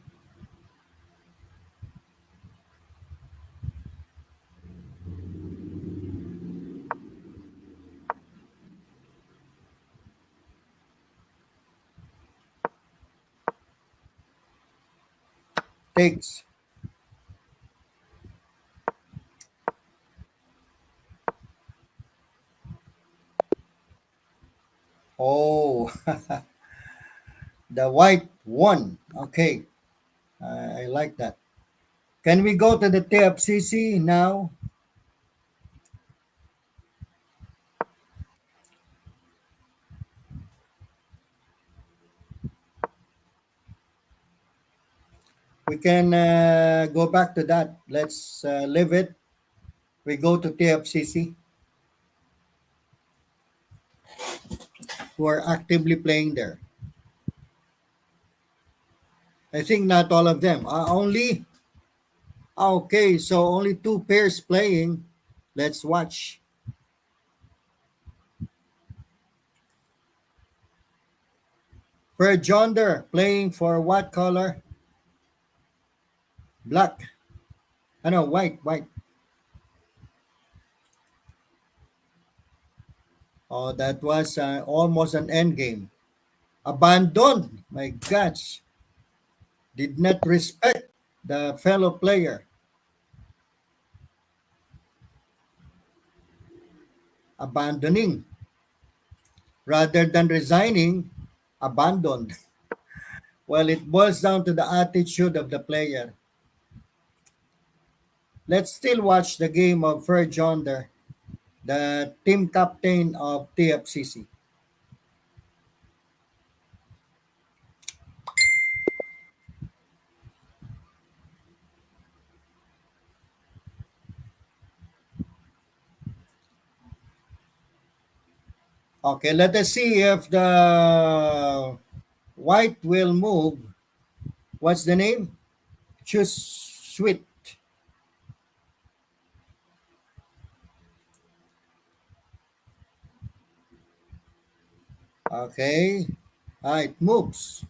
Takes. Oh, the white won. Okay. I like that. Can we go to the TFCC now? We can go back to that. Let's leave it. We go to TFCC who are actively playing there. I think not all of them. Only okay. So only two pairs playing. Let's watch. For Jonder playing for what color? Black. I know white. White. Oh, that was almost an end game. Abandoned. My gosh. Did not respect the fellow player. Abandoning. Rather than resigning, abandoned. Well, it boils down to the attitude of the player. Let's still watch the game of Ferg Jonder, the team captain of TFCC. Okay, let us see if the white will move. What's the name? Choose sweet. Okay. It moves.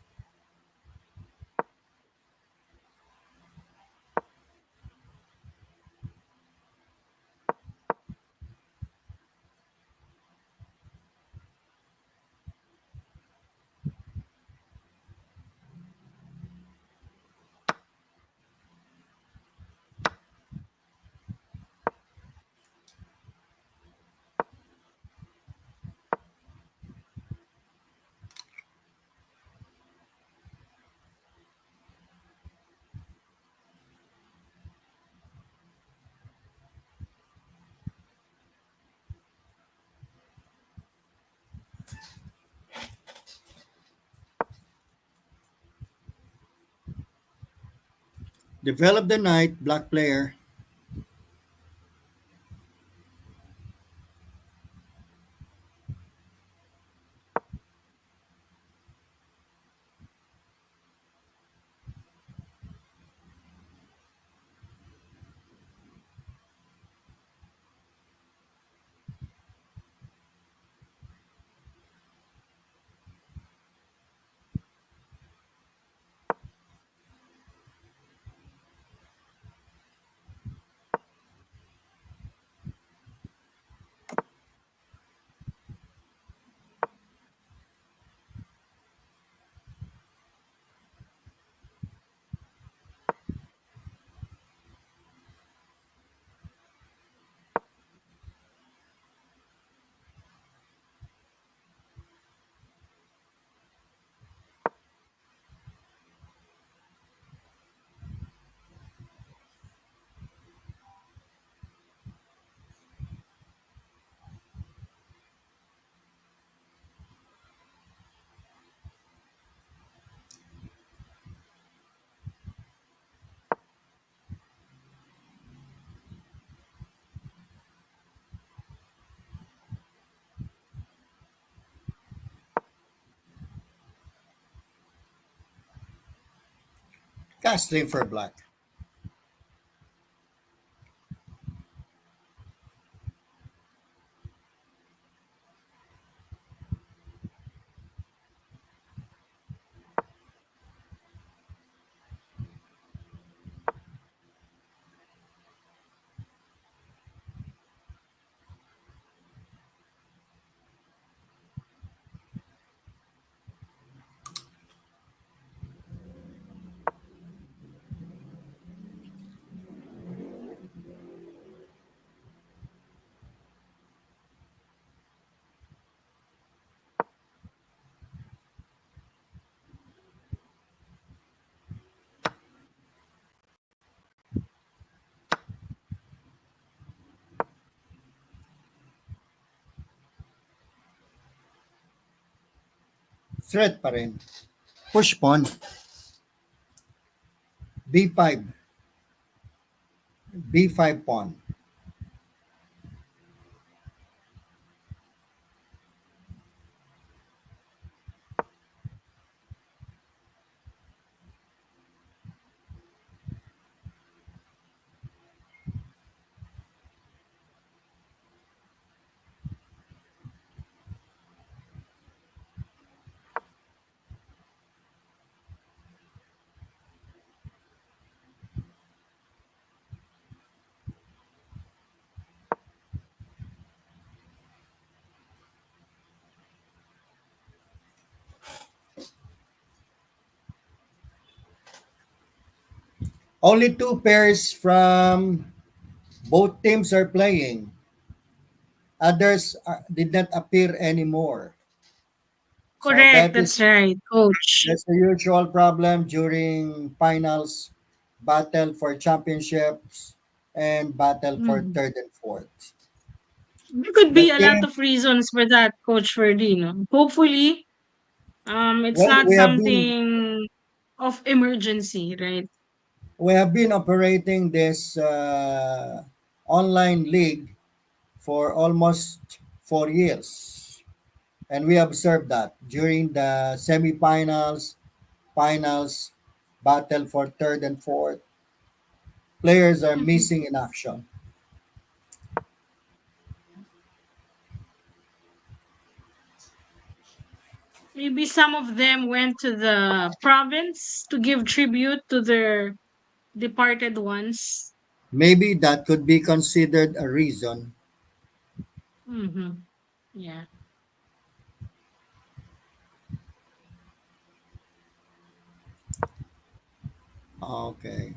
Develop the knight, black player. Castling for black. Threat pa rin. Push pawn. B5. B5 pawn. Only two pairs from both teams are playing. Others did not appear anymore. So Correct. That's right, coach. that's the usual problem during finals, battle for championships, and battle for Mm. third and fourth. There could The be a lot team, of reasons for that, Coach Ferdino. Hopefully, it's well, not something of emergency, right? we have been operating this online league for almost 4 years, and we observed that during the semifinals, finals, battle for third and fourth, players are Mhm. missing in action. Maybe some of them went to the province to give tribute to their departed ones. Maybe that could be considered a reason. Hmm. Yeah. Okay.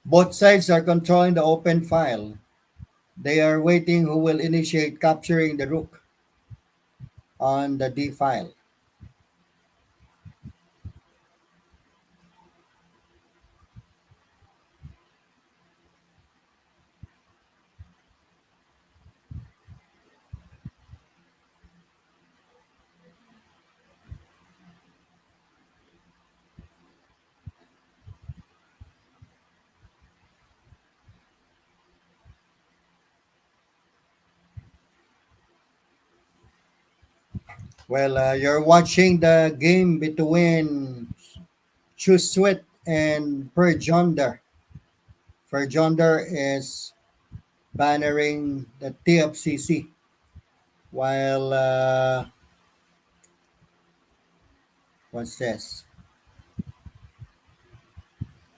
Both sides are controlling the open file. They are waiting who will initiate capturing the rook on the D file. Well, you're watching the game between Chuswit and Perjonder. Perjonder is bannering the TFCC, while what's this?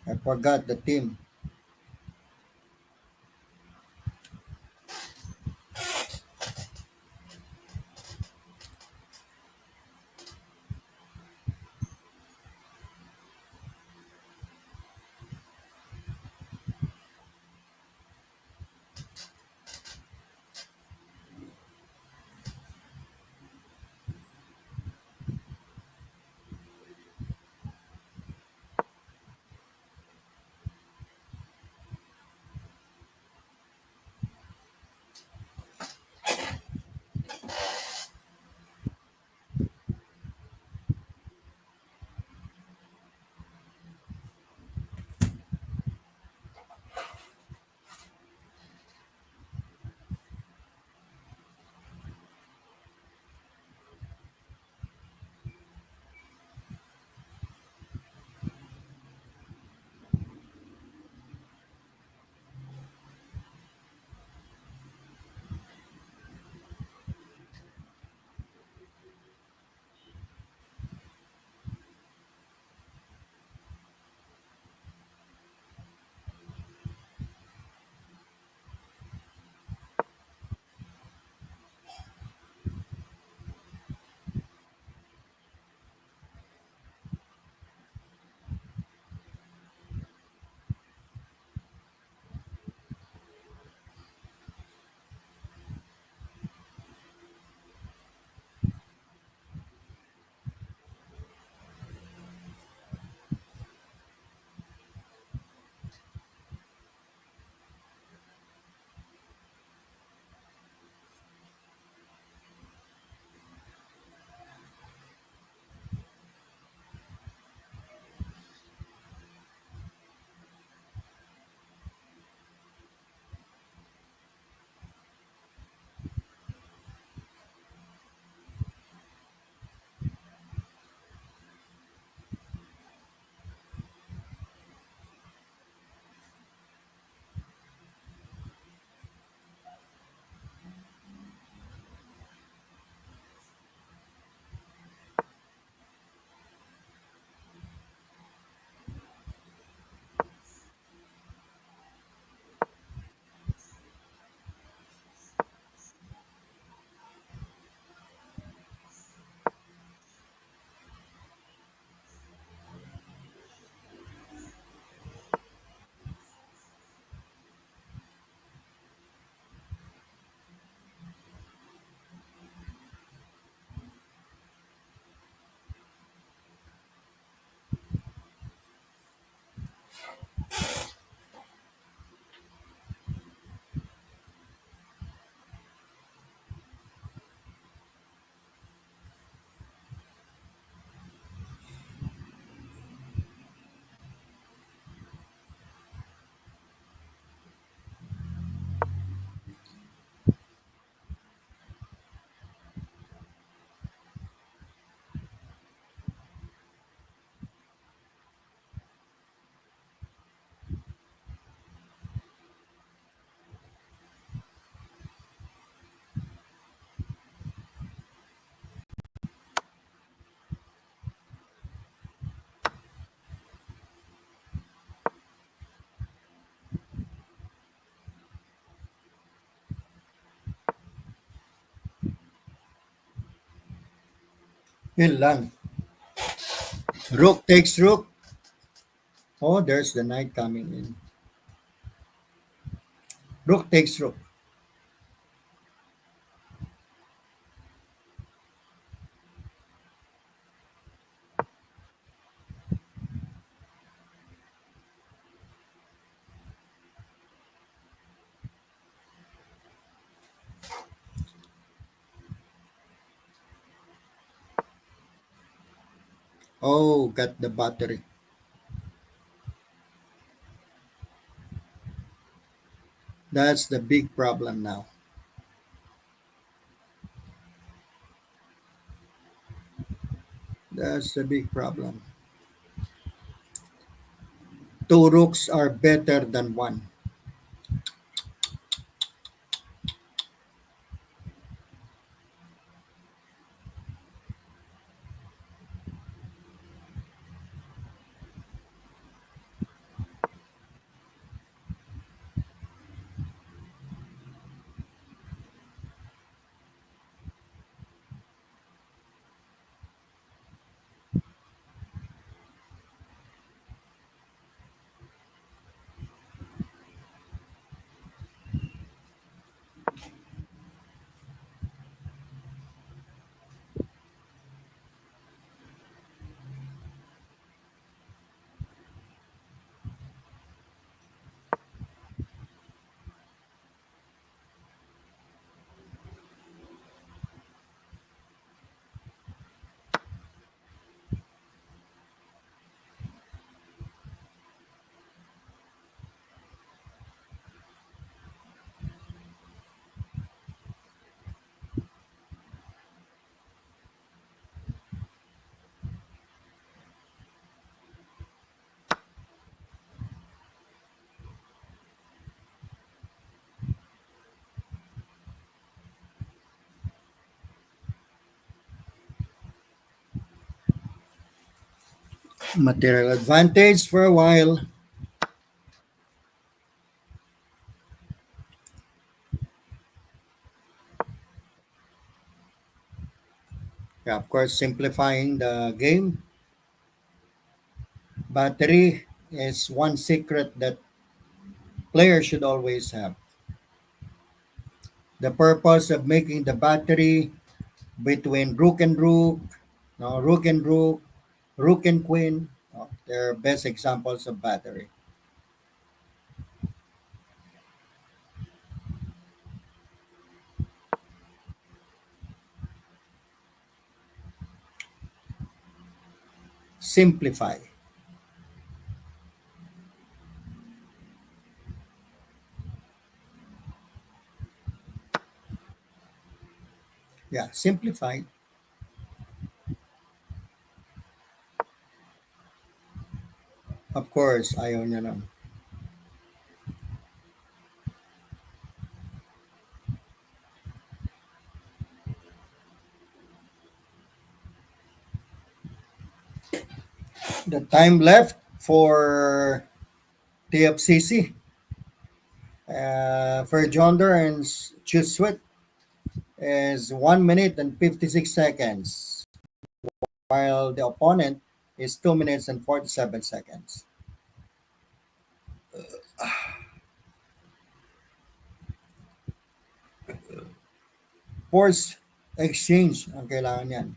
I forgot the team. Yun lang. Rook takes rook. Oh, there's the knight coming in. Rook takes rook. Oh, got the battery. That's the big problem now. That's the big problem. Two rooks are better than one. Material advantage for a while. Yeah, of course, simplifying the game. Battery is one secret that players should always have. The purpose of making the battery between rook and rook, rook and queen, they're best examples of battery. Simplify. Yeah, simplify. Of course, ayaw niya nun. The time left for TFCC, for Jonder and Choose Sweat is 1 minute and 56 seconds, while the opponent is 2 minutes and 47 seconds. Force exchange ang kailangan yan.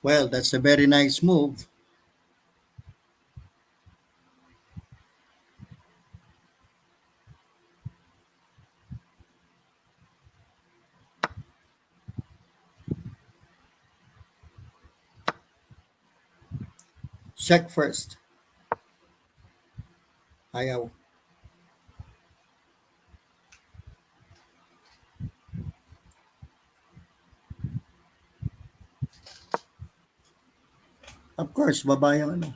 Well, that's a very nice move. Check first. Ayaw. Of course, baba yung ano.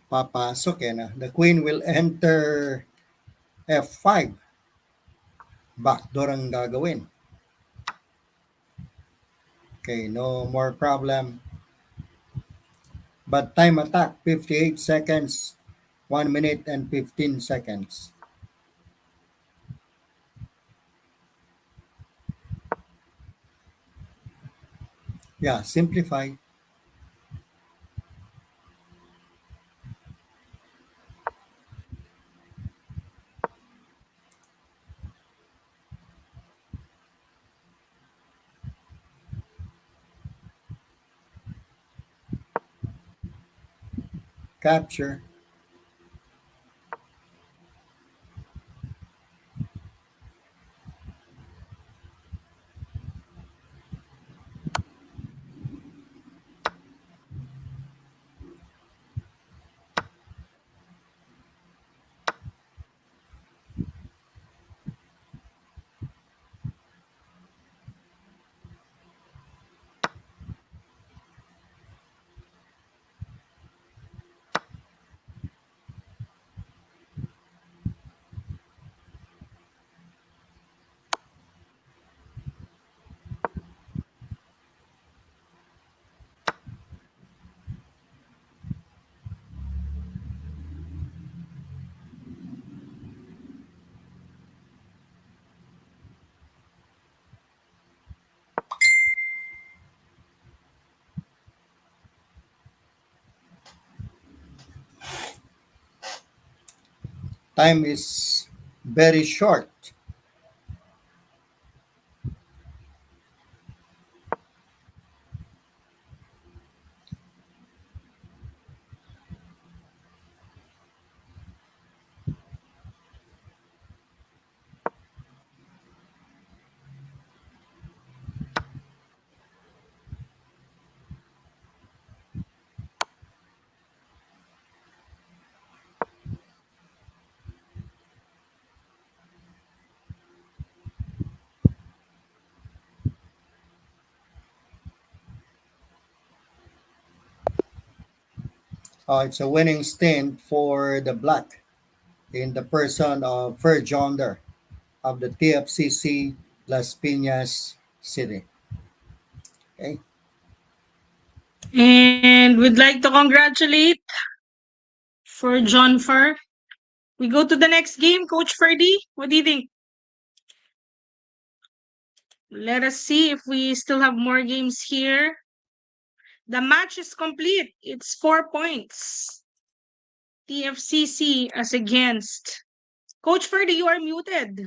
Papasok yan ah. The queen will enter F5. Backdoor ang gagawin. Okay, no more problem. But time attack, 58 seconds, 1 minute and 15 seconds. Yeah, simplify. Capture. Time is very short. It's a winning stint for the black in the person of Fer Jonder of the TFCC Las Piñas City. Okay. And we'd like to congratulate for John Fur. We go to the next game, Coach Ferdy. What do you think? Let us see if we still have more games here. The match is complete. It's 4 points. TFCC as against. Coach Ferdy, you are muted.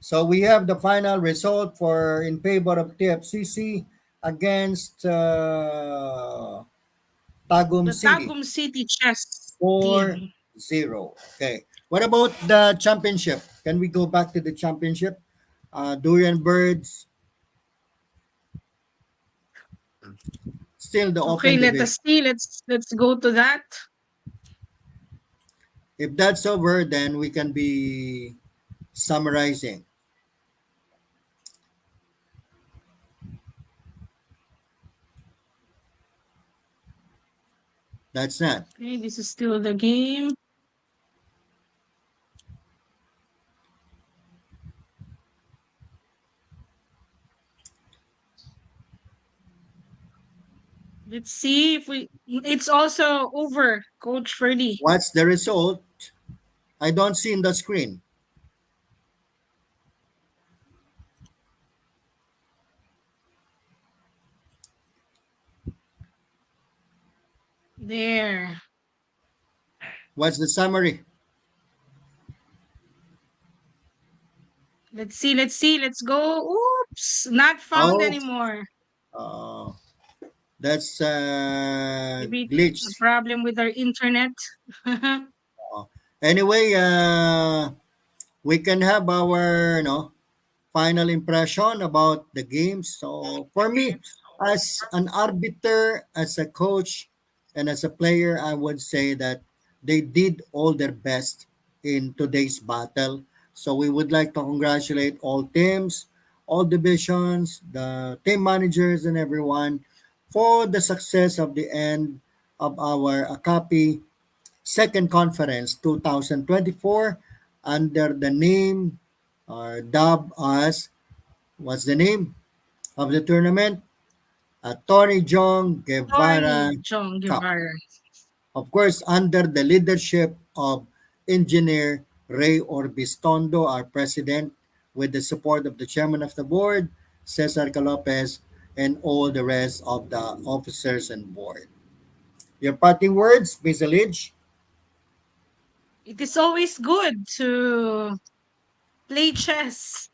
So we have the final result for in favor of TFCC against Tagum The City, Tagum City chess 4-0. team. Okay. What about the championship? Can we go back to the championship? Durian Birds, still the Okay, open let division. us see. Let's go to that. If that's over, then we can be summarizing. That's not. Okay, this is still the game. Let's see if we. It's also over, Coach Ferdy. What's the result? I don't see in the screen. There. What's the summary? Let's see. Let's see. Let's go. Oops, not found Oh, anymore. uh, that's Maybe a glitch. problem with our internet. Uh, anyway, we can have our final impression about the games. So for me, as an arbiter, as a coach, and as a player, I would say that they did all their best in today's battle. So we would like to congratulate all teams, all divisions, the team managers, and everyone for the success of the end of our ACAPI second conference 2024 under the name or dubbed as what's the name of the tournament? Tony Jong Guevara Tony Chong Cup. Guevara. Of course, under the leadership of Engineer Ray Orbistondo, our president, with the support of the chairman of the board, Cesar Calopez, and all the rest of the officers and board. Your parting words, Ms. Alige? It is always good to play chess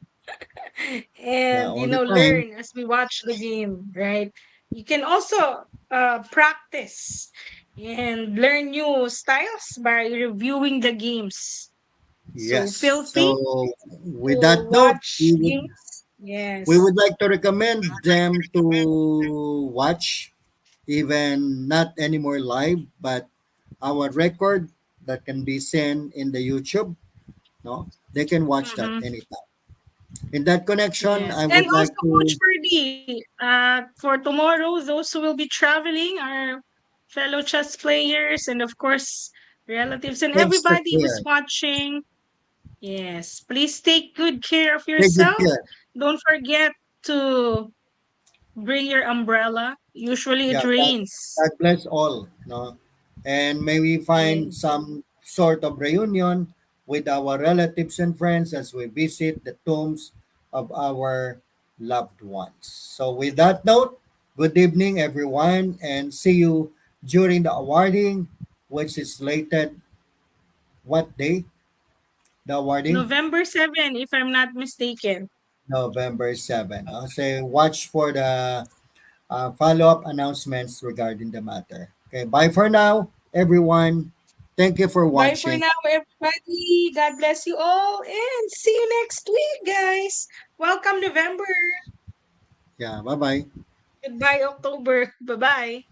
Yeah, and all the time. learn as we watch the game, right? You can also practice and learn new styles by reviewing the games. So Yes. feel free So with to that note, watch games. we Yes. would like to recommend them to watch even not anymore live, but our record that can be seen in the YouTube. No, they can watch that Mm-hmm. anytime. In that connection, Yes. I And would also, like Coach to Purdy, for tomorrow, those who will be traveling are fellow chess players and, of course, relatives and extra everybody who's care. watching. Yes. Please take good care of Take good yourself. care. Don't forget to bring your umbrella. Usually Yeah, it rains. God bless all. No, and may we find Yes. some sort of reunion with our relatives and friends as we visit the tombs of our loved ones. So, with that note, good evening, everyone, and see you during the awarding, which is slated what day? The awarding? November 7, if I'm not mistaken. November 7. I'll say watch for the follow-up announcements regarding the matter. Okay, bye for now, everyone. Thank you for Bye for watching. now, everybody. God bless you all and see you next week, guys. Welcome, November. Yeah, bye-bye. Goodbye, October. Bye bye.